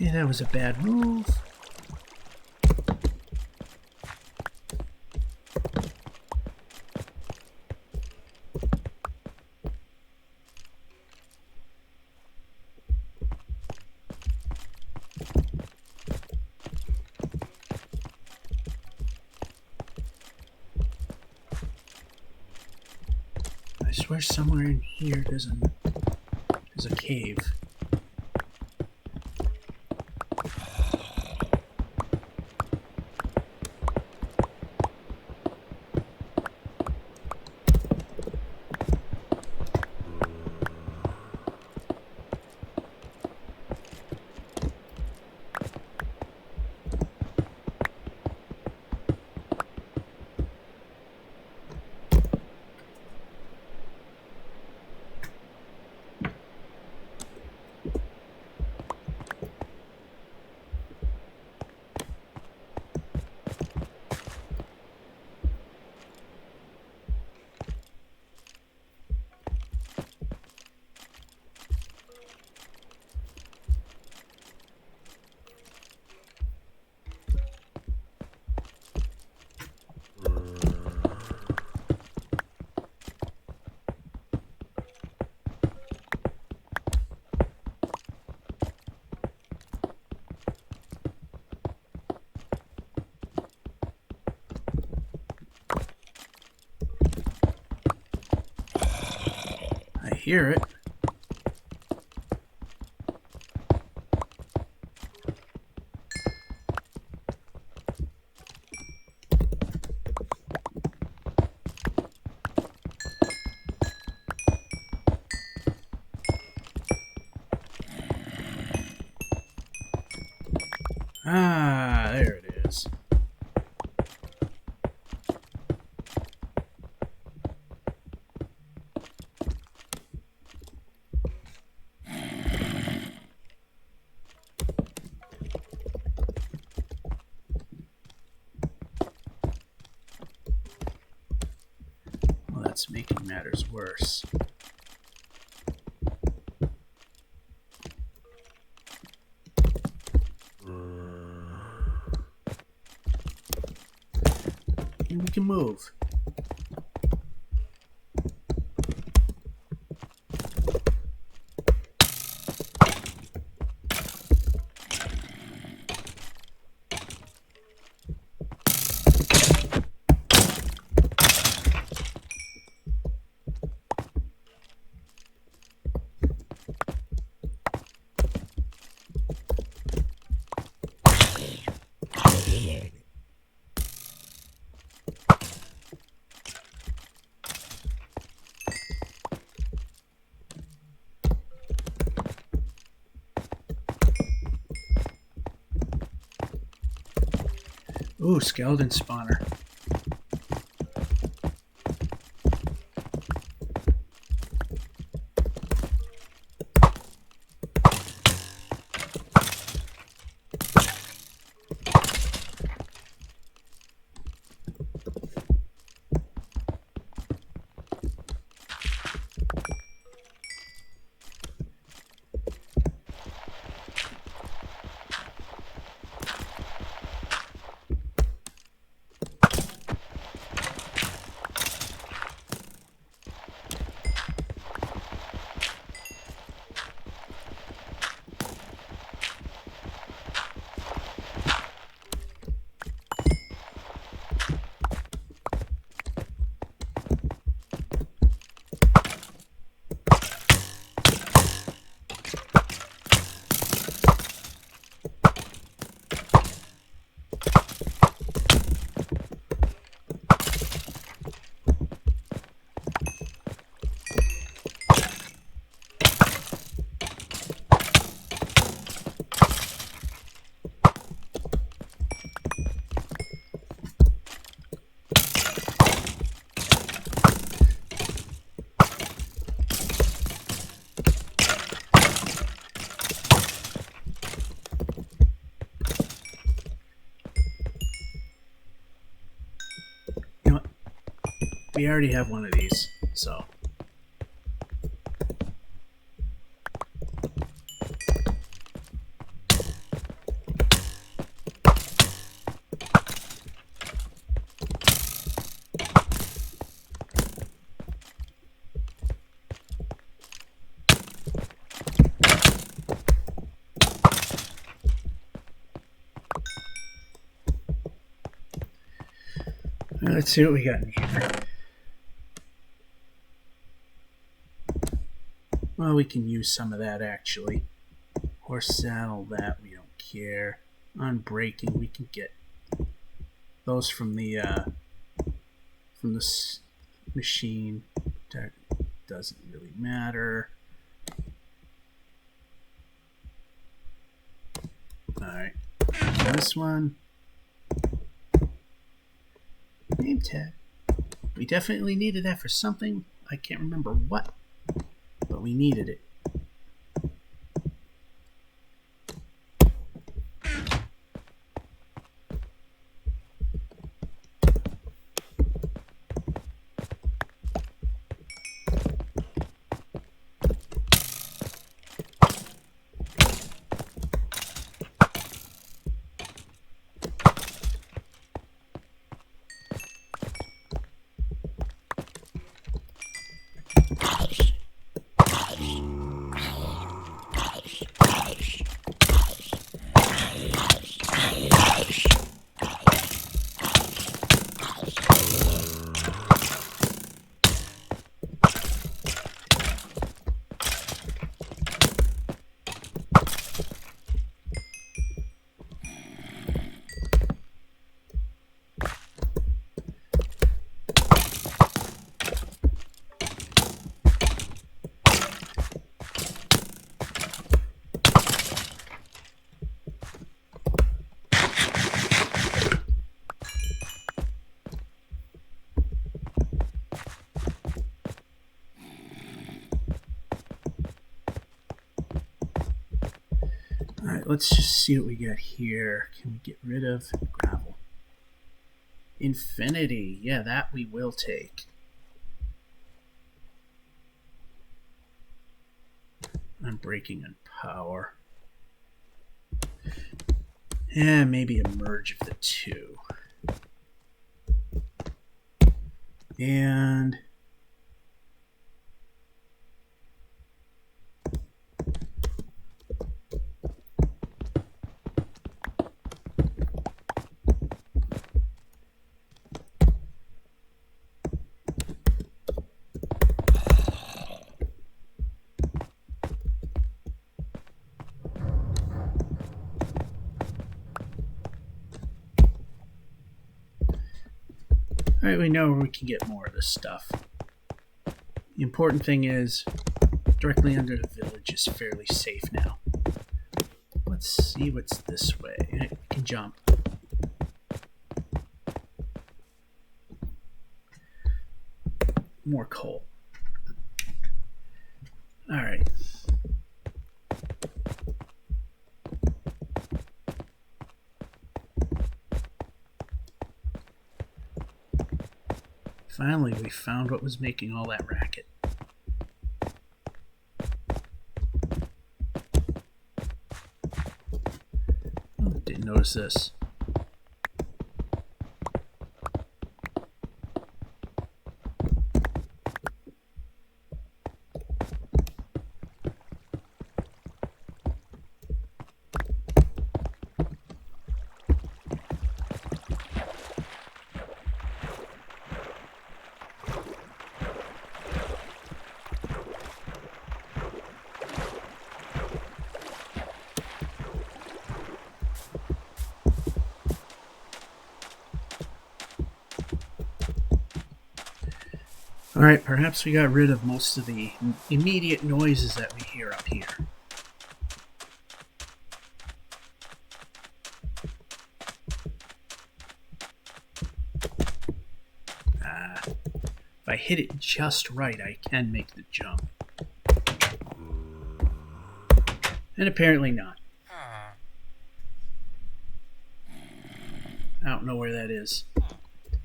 Yeah, that was a bad move. I swear somewhere in here there's a cave. I hear it. Ah, there it is. Well, that's making matters worse. We can move. Ooh, skeleton spawner. we already have one of these, so. Let's see what we got in here. Well, we can use some of that actually. Horse saddle, that we don't care. On breaking, we can get those from the machine. That doesn't really matter. Alright, this one. Name tag. We definitely needed that for something. I can't remember what, but we needed it. Alright, let's just see what we got here. Can we get rid of gravel? Infinity. Yeah, that we will take. I'm breaking on power. And maybe a merge of the two. And alright, we know where we can get more of this stuff. The important thing is, directly under the village is fairly safe now. Let's see what's this way. We can jump. More coal. Alright. Finally, we found what was making all that racket. Oh, didn't notice this. Alright, perhaps we got rid of most of the immediate noises that we hear up here. If I hit it just right, I can make the jump. And apparently not. I don't know where that is.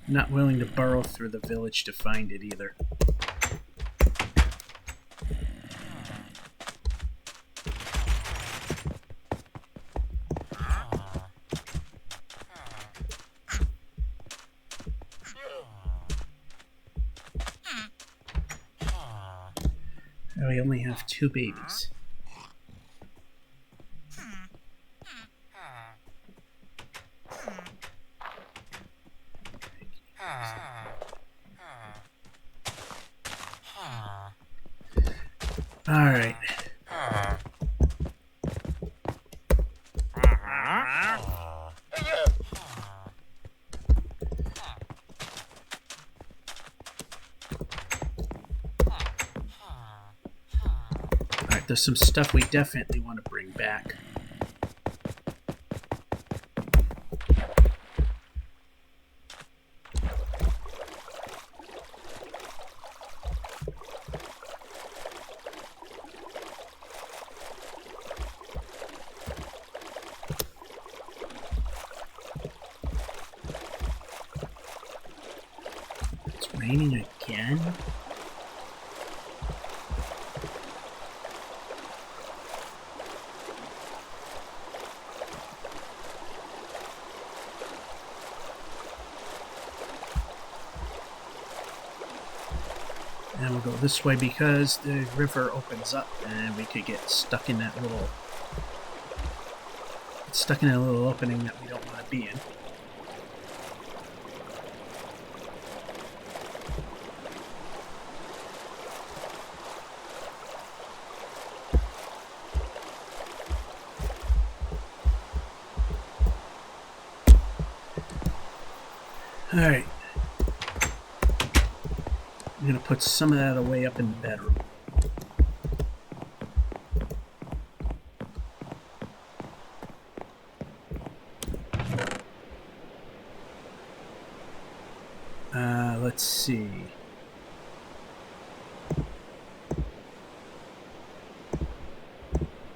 Not willing to burrow through the village to find it either. We only have 2 babies. All right. Alright, there's some stuff we definitely want to bring back. It's raining again? And we'll go this way because the river opens up and we could get stuck in that little opening that we don't want to be in. Alright. I'm going to put some of that away up in the bedroom. Let's see.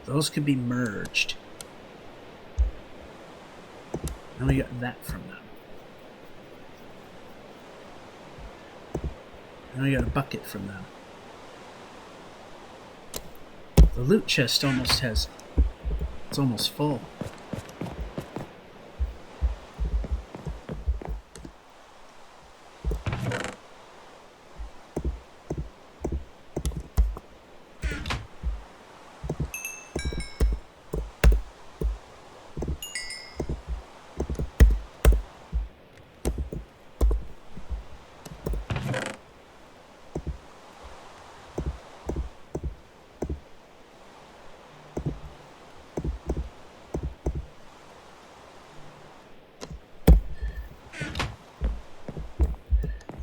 Those could be merged. And we got that from them. And we got a bucket from them. The loot chest almost has... It's almost full.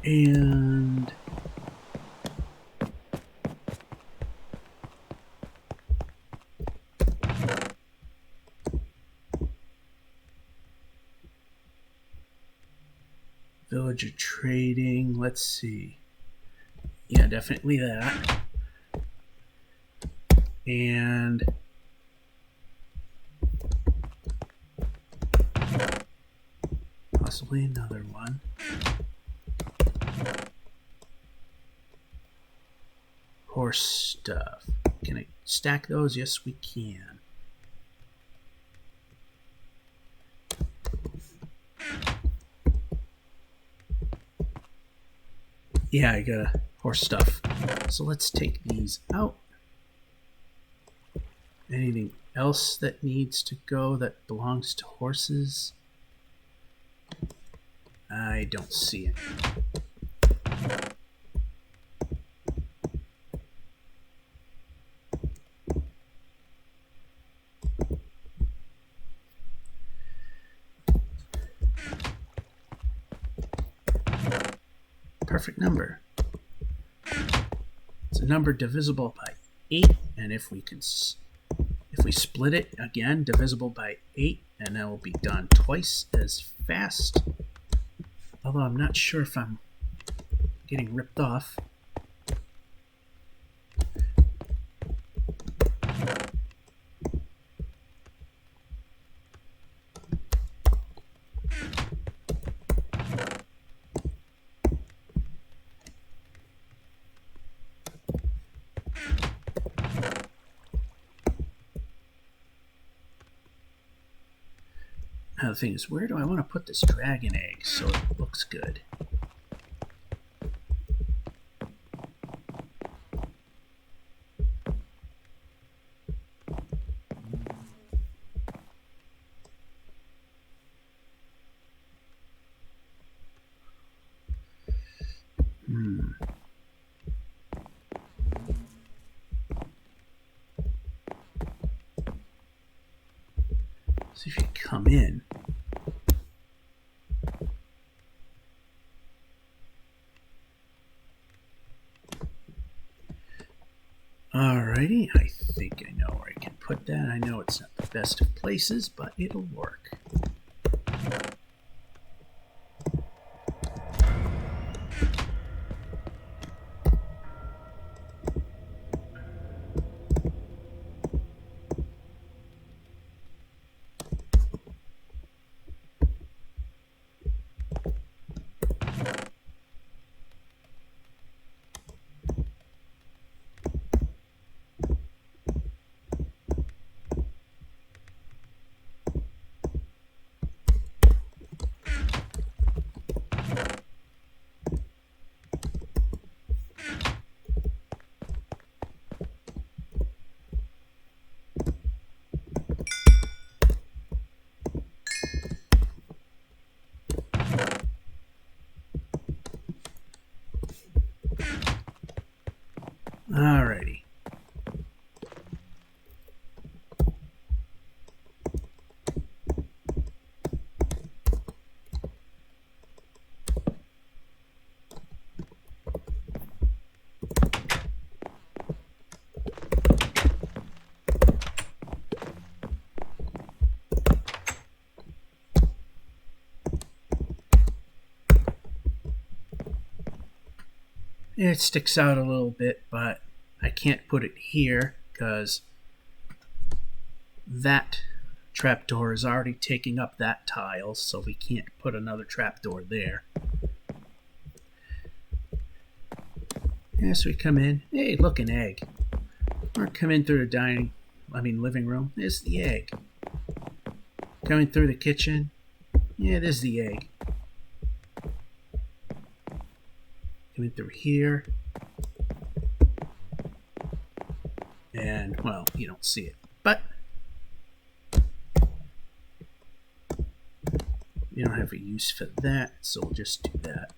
And villager trading, let's see. Yeah, definitely that. And possibly another one. Horse stuff. Can I stack those? Yes, we can. Yeah, I got a horse stuff. So let's take these out. Anything else that needs to go that belongs to horses? I don't see it. Perfect number. It's a number divisible by 8, and if we split it again, divisible by 8, and that will be done twice as fast. Although I'm not sure if I'm getting ripped off. Now the thing is, where do I want to put this dragon egg so it looks good? So if you come in, alrighty, I think I know where I can put that. I know it's not the best of places, but it'll work. Alrighty. It sticks out a little bit, but I can't put it here because that trapdoor is already taking up that tile, so we can't put another trapdoor there. Yes, we come in. Hey, look, an egg. Or come in through the living room. There's the egg. Coming through the kitchen. Yeah, there's the egg. Coming through here. And, well, you don't see it. But we don't have a use for that, so we'll just do that.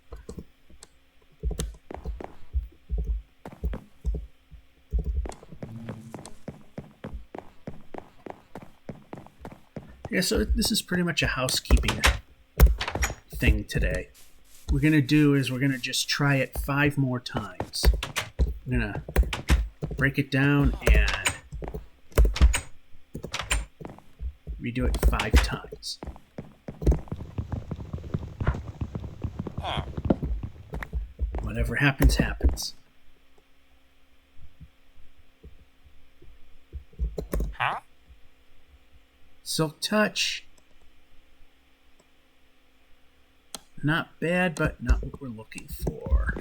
Yeah, so this is pretty much a housekeeping thing today. What we're going to do is we're going to just try it 5 more times. I'm going to break it down and redo it 5 times. Whatever happens, happens. Huh? Silk touch. Not bad, but not what we're looking for.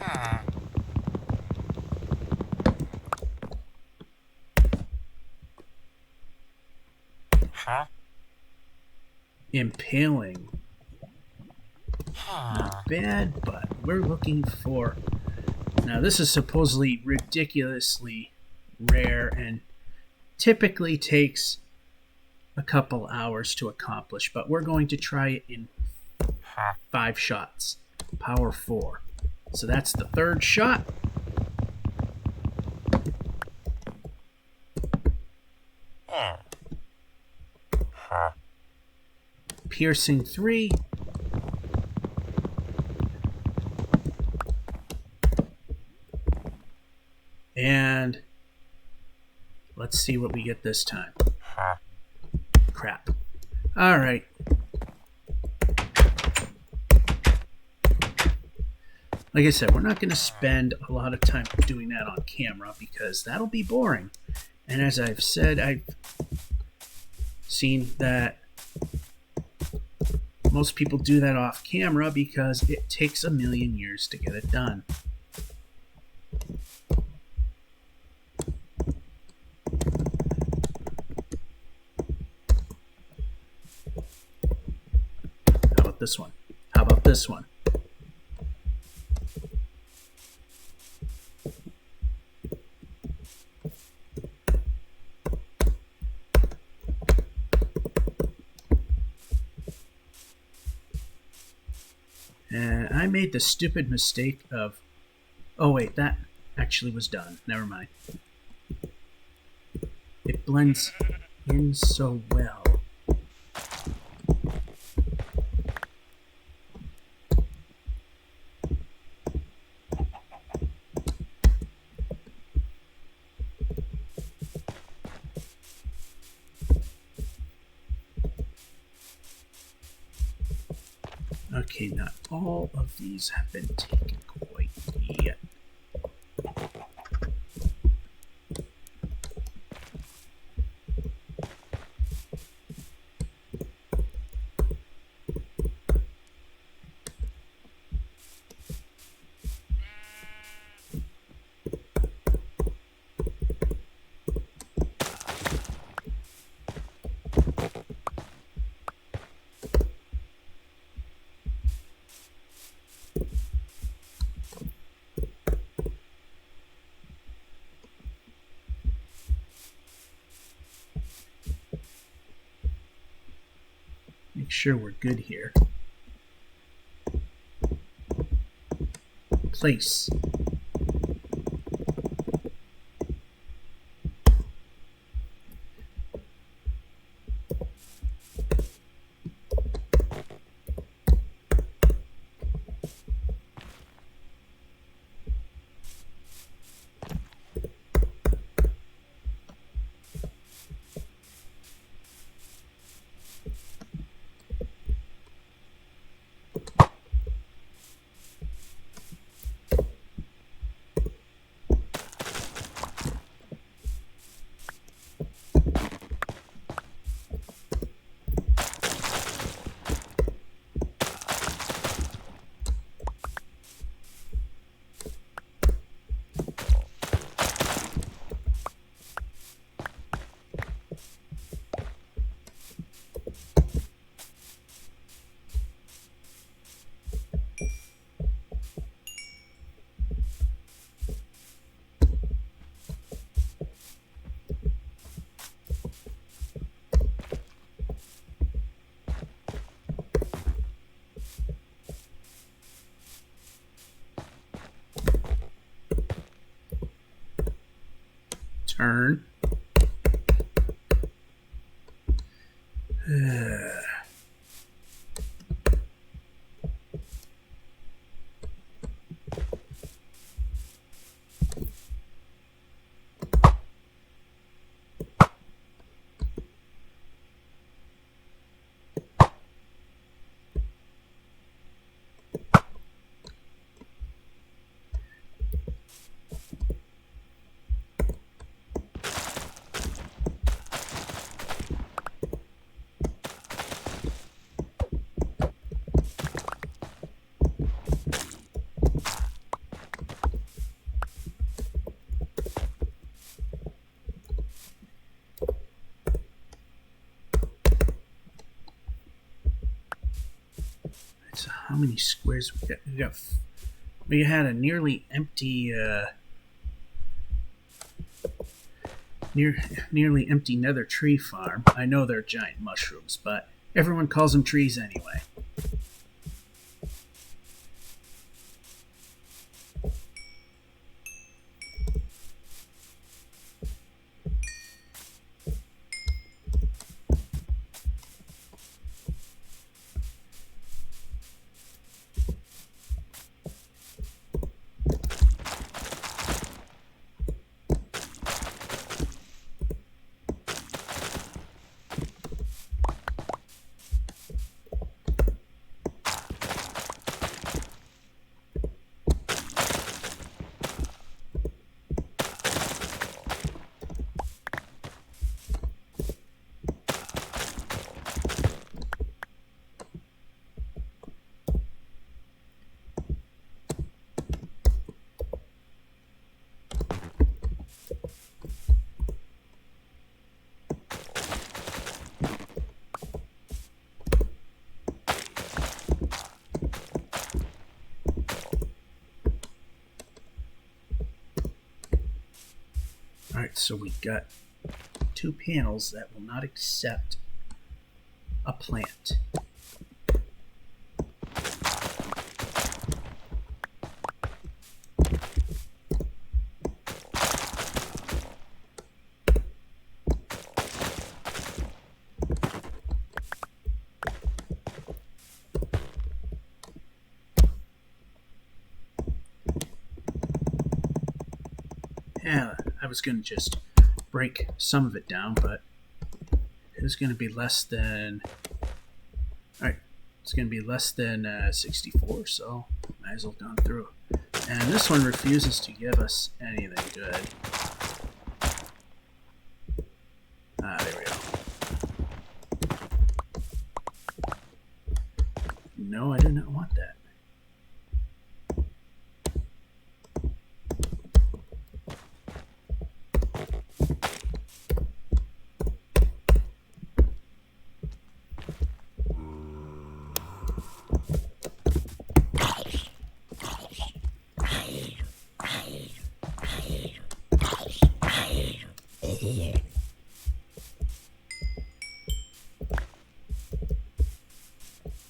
Huh? Impaling. Not bad, but we're looking for... Now, this is supposedly ridiculously rare and typically takes a couple hours to accomplish, but we're going to try it in 5 shots. Power 4. So that's the 3rd shot. Piercing 3. And let's see what we get this time. Crap. All right. Like I said, we're not going to spend a lot of time doing that on camera because that'll be boring. And as I've said, I've seen that most people do that off camera because it takes a million years to get it done. this one? How about this one? And I made the stupid mistake of... Oh, wait, that actually was done. Never mind. It blends in so well. Okay, not all of these have been taken quite yet. Make sure we're good here. Place. Turn. So how many squares we got? We had a nearly empty, nearly empty nether tree farm. I know they're giant mushrooms, but everyone calls them trees anyway. Alright, so we got 2 panels that will not accept a plant. Yeah, I was going to just break some of it down, but it was going to be less than... Alright, it's going to be less than 64, so might as well gone through. And this one refuses to give us anything good. Ah, there we go. No, I do not want that.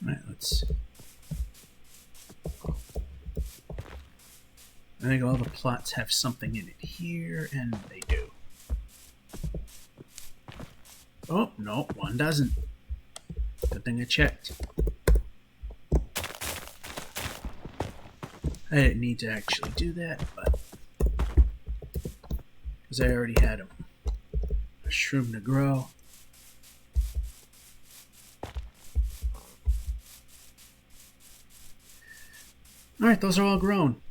Alright, let's... I think all the plots have something in it here, and they do. Oh, no, one doesn't. Good thing I checked. I didn't need to actually do that, but... because I already had a shroom to grow. Alright, those are all grown.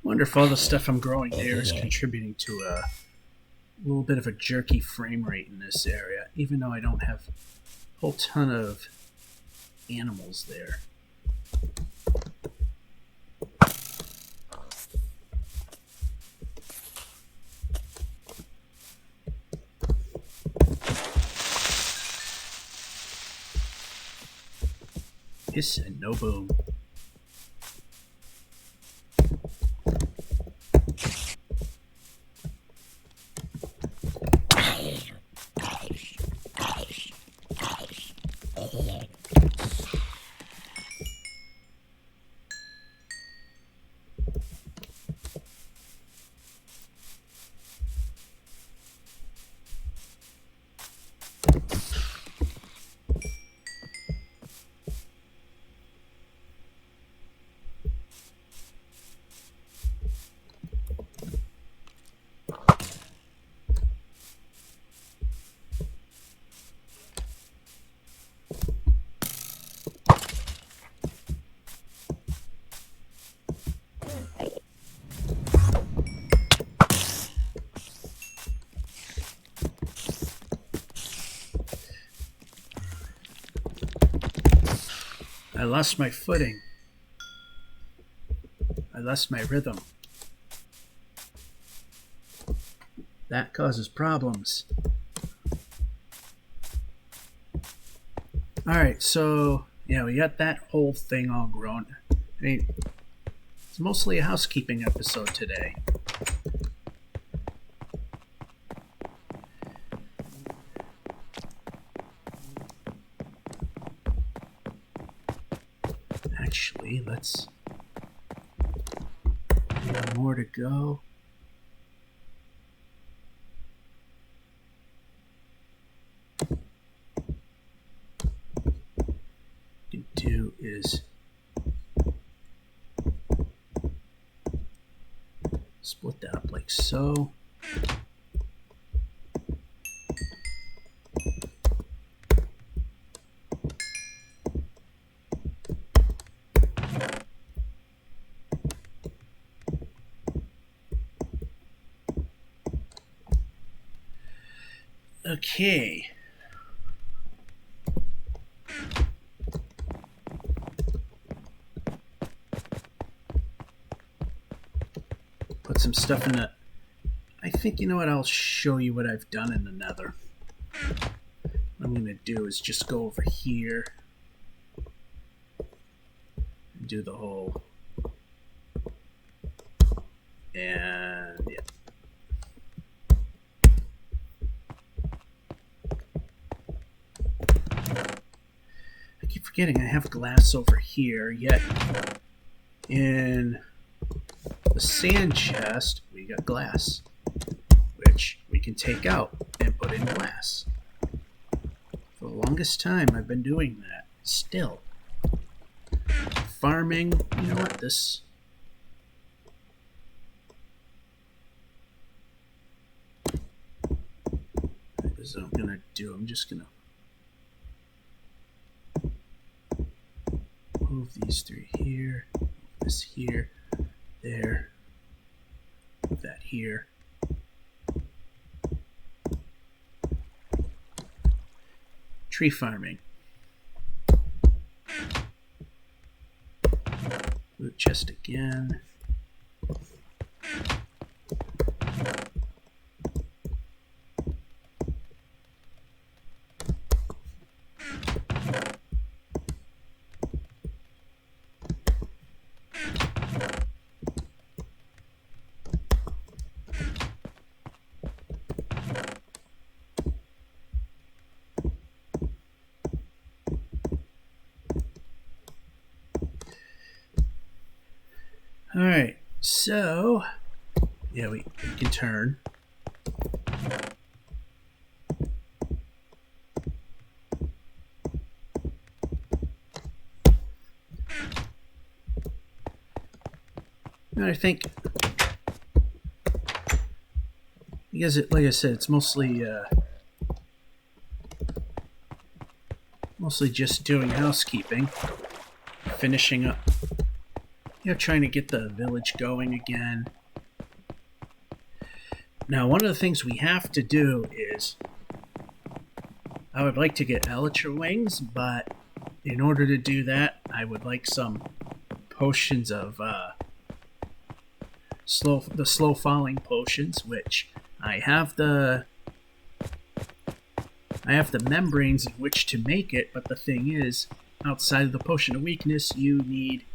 Wonder if all the stuff I'm growing there is contributing to a little bit of a jerky frame rate in this area, even though I don't have a whole ton of animals there. Hiss and no boom. I lost my footing. I lost my rhythm. That causes problems. Alright, so yeah, we got that whole thing all grown. I mean, it's mostly a housekeeping episode today. Actually, let's... we got more to go. Do is split that up like so. Okay. Put some stuff in the... I think, you know what, I'll show you what I've done in the nether. What I'm going to do is just go over here and do the whole... And, yeah. I keep forgetting I have glass over here, yet in the sand chest, we got glass, which we can take out and put in glass. For the longest time, I've been doing that. Still. Farming, you know what, this... This is what I'm going to do. I'm just going to move these three here, this here, there, move that here. Tree farming. Loot chest again. Alright, so, yeah, we can turn. And I think, because like I said, it's mostly just doing housekeeping, finishing up. You know, trying to get the village going again. Now, one of the things we have to do is... I would like to get elytra wings, but in order to do that, I would like some potions of slow falling potions, which I have the membranes in which to make it, but the thing is, outside of the potion of weakness, you need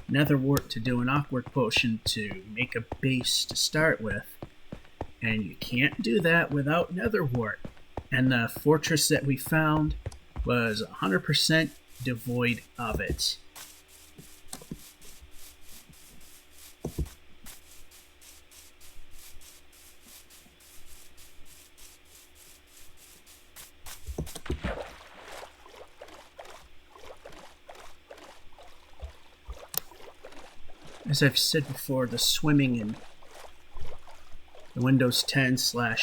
nether wart to do an awkward potion to make a base to start with, and you can't do that without nether wart. And the fortress that we found was 100% devoid of it. As I've said before, the swimming in the Windows 10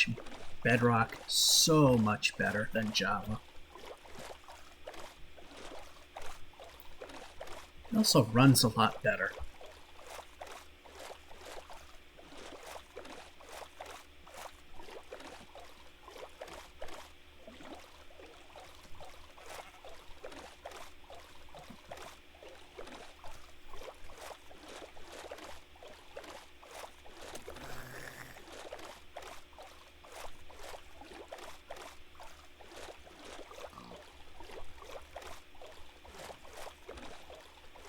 / Bedrock so much better than Java. It also runs a lot better.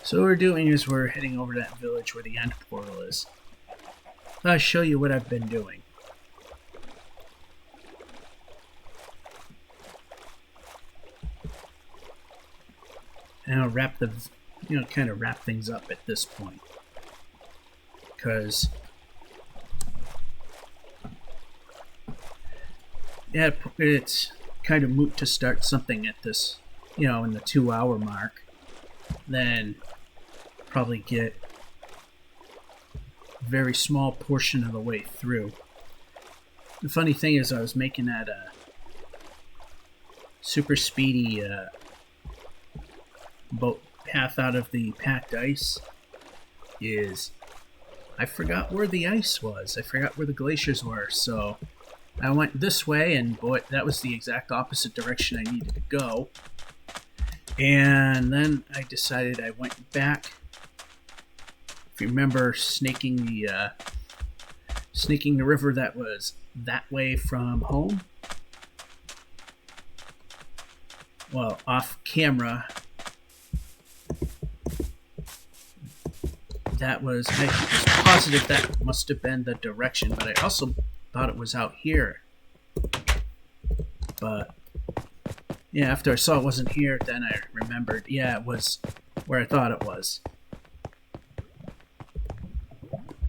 So what we're doing is we're heading over to that village where the end portal is. I'll show you what I've been doing. And I'll kind of wrap things up at this point. Because, yeah, it's kind of moot to start something at this, in the 2-hour mark. Then probably get a very small portion of the way through. The funny thing is I was making that super speedy boat path out of the packed ice. I forgot where the ice was. I forgot where the glaciers were, so I went this way, and boy, that was the exact opposite direction I needed to go. And then I decided I went back. If you remember, snaking the river that was that way from home. Well, off camera, I was positive that must have been the direction, but I also thought it was out here. But yeah, after I saw it wasn't here, then I remembered, yeah, it was where I thought it was.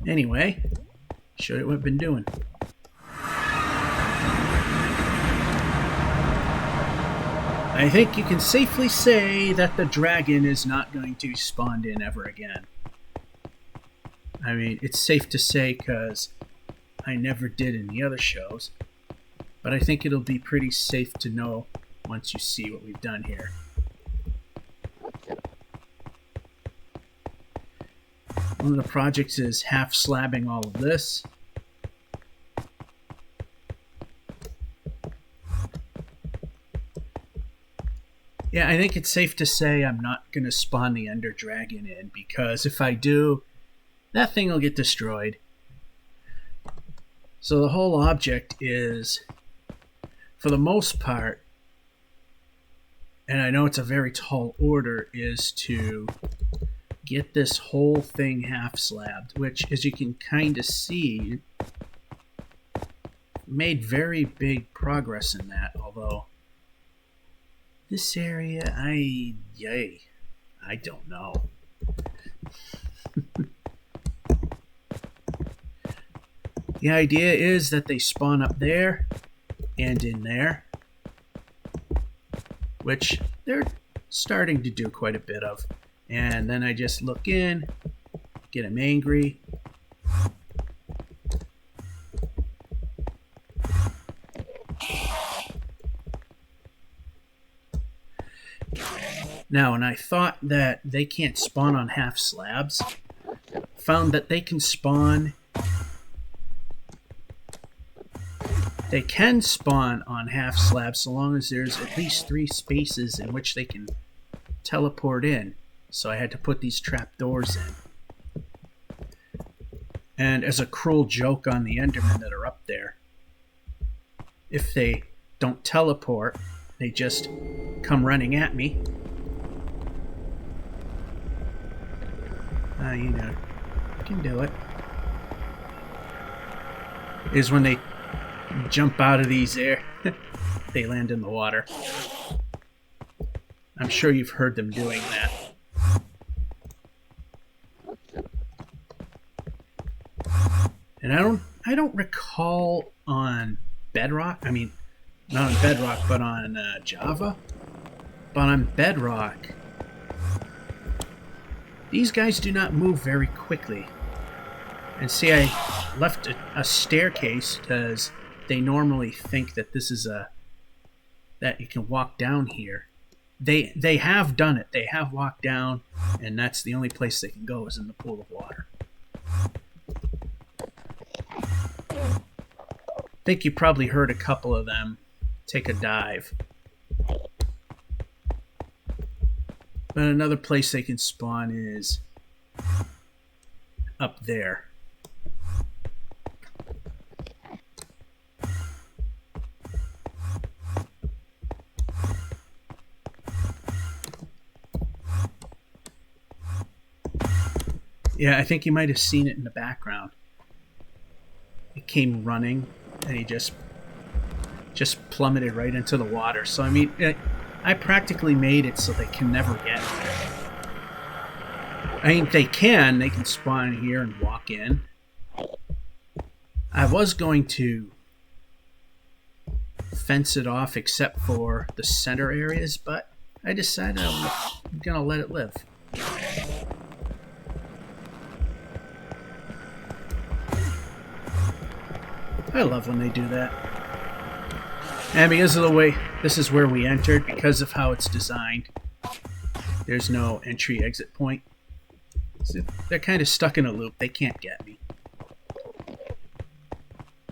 Anyway, show you what I've been doing. I think you can safely say that the dragon is not going to be spawned in ever again. I mean, it's safe to say because I never did in the other shows, but I think it'll be pretty safe to know once you see what we've done here. One of the projects is half slabbing all of this. Yeah, I think it's safe to say I'm not going to spawn the Ender Dragon in, because if I do, that thing will get destroyed. So the whole object is, for the most part, and I know it's a very tall order, is to get this whole thing half slabbed, which, as you can kind of see, made very big progress in that, although this area, I don't know. The idea is that they spawn up there and in there, which they're starting to do quite a bit of. And then I just look in, get them angry. Now, and I thought that they can't spawn on half slabs, found that they can spawn on half slabs so long as there's at least 3 spaces in which they can teleport in. So I had to put these trapdoors in. And as a cruel joke on the Endermen that are up there, if they don't teleport, they just come running at me. You know, you can do it. Is when they jump out of these air, they land in the water. I'm sure you've heard them doing that. And I don't recall on Bedrock, I mean, not on Bedrock, but on Java. But on Bedrock, these guys do not move very quickly. And see, I left a staircase because they normally think that this is that you can walk down here. They have done it. They have walked down, and that's the only place they can go is in the pool of water. I think you probably heard a couple of them take a dive. But another place they can spawn is up there. Yeah, I think you might have seen it in the background. It came running, and he just plummeted right into the water. So, I mean, I practically made it so they can never get there. I mean, they can spawn here and walk in. I was going to fence it off except for the center areas, but I decided I'm going to let it live. I love when they do that. And because of the way this is where we entered, because of how it's designed, there's no entry-exit point. So they're kind of stuck in a loop. They can't get me.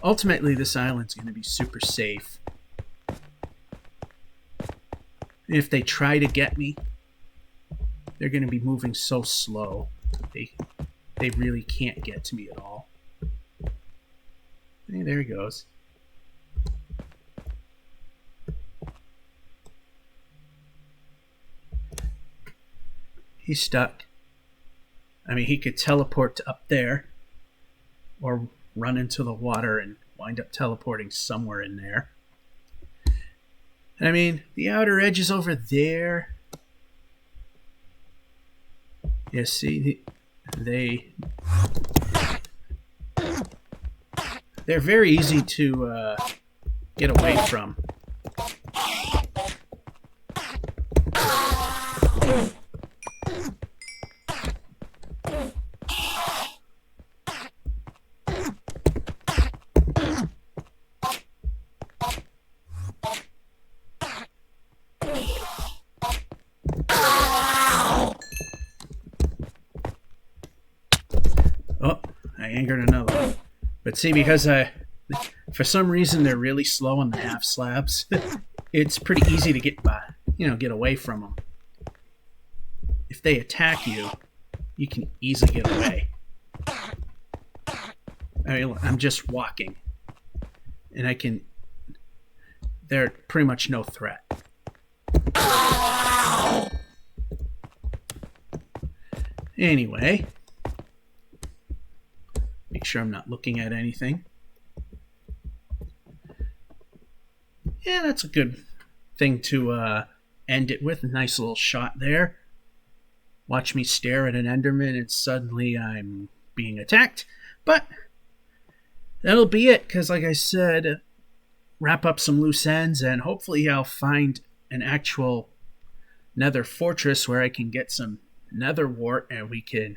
ultimately this island's going to be super safe. If they try to get me, they're going to be moving so slow. They really can't get to me at all. Hey, there he goes. He's stuck. I mean, he could teleport to up there or run into the water and wind up teleporting somewhere in there. I mean, the outer edge is over there. Yeah, see, they're very easy to get away from. Oh, I angered another one. But see, because for some reason they're really slow on the half slabs, it's pretty easy to get by, get away from them. If they attack you, you can easily get away. I mean, I'm just walking, and they're pretty much no threat. Anyway, make sure I'm not looking at anything. Yeah, that's a good thing to end it with. A nice little shot there. Watch me stare at an Enderman and suddenly I'm being attacked. But that'll be it, because like I said, wrap up some loose ends, and hopefully I'll find an actual nether fortress where I can get some nether wart and we can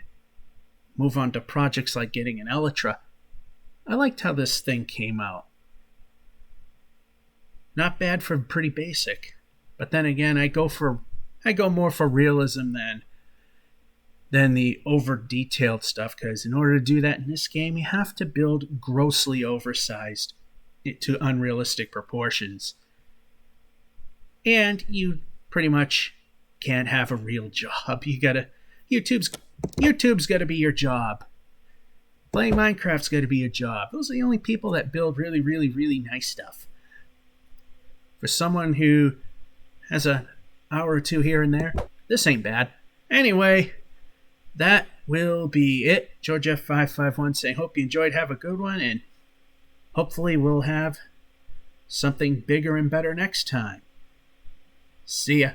move on to projects like getting an elytra. I liked how this thing came out. Not bad for pretty basic. But then again, I go more for realism than the over detailed stuff, because in order to do that in this game, you have to build grossly oversized to unrealistic proportions. And you pretty much can't have a real job. YouTube's got to be your job. Playing Minecraft's got to be your job. Those are the only people that build really, really, really nice stuff. For someone who has an hour or two here and there, this ain't bad. Anyway, that will be it. George F551 saying, hope you enjoyed. Have a good one, and hopefully we'll have something bigger and better next time. See ya.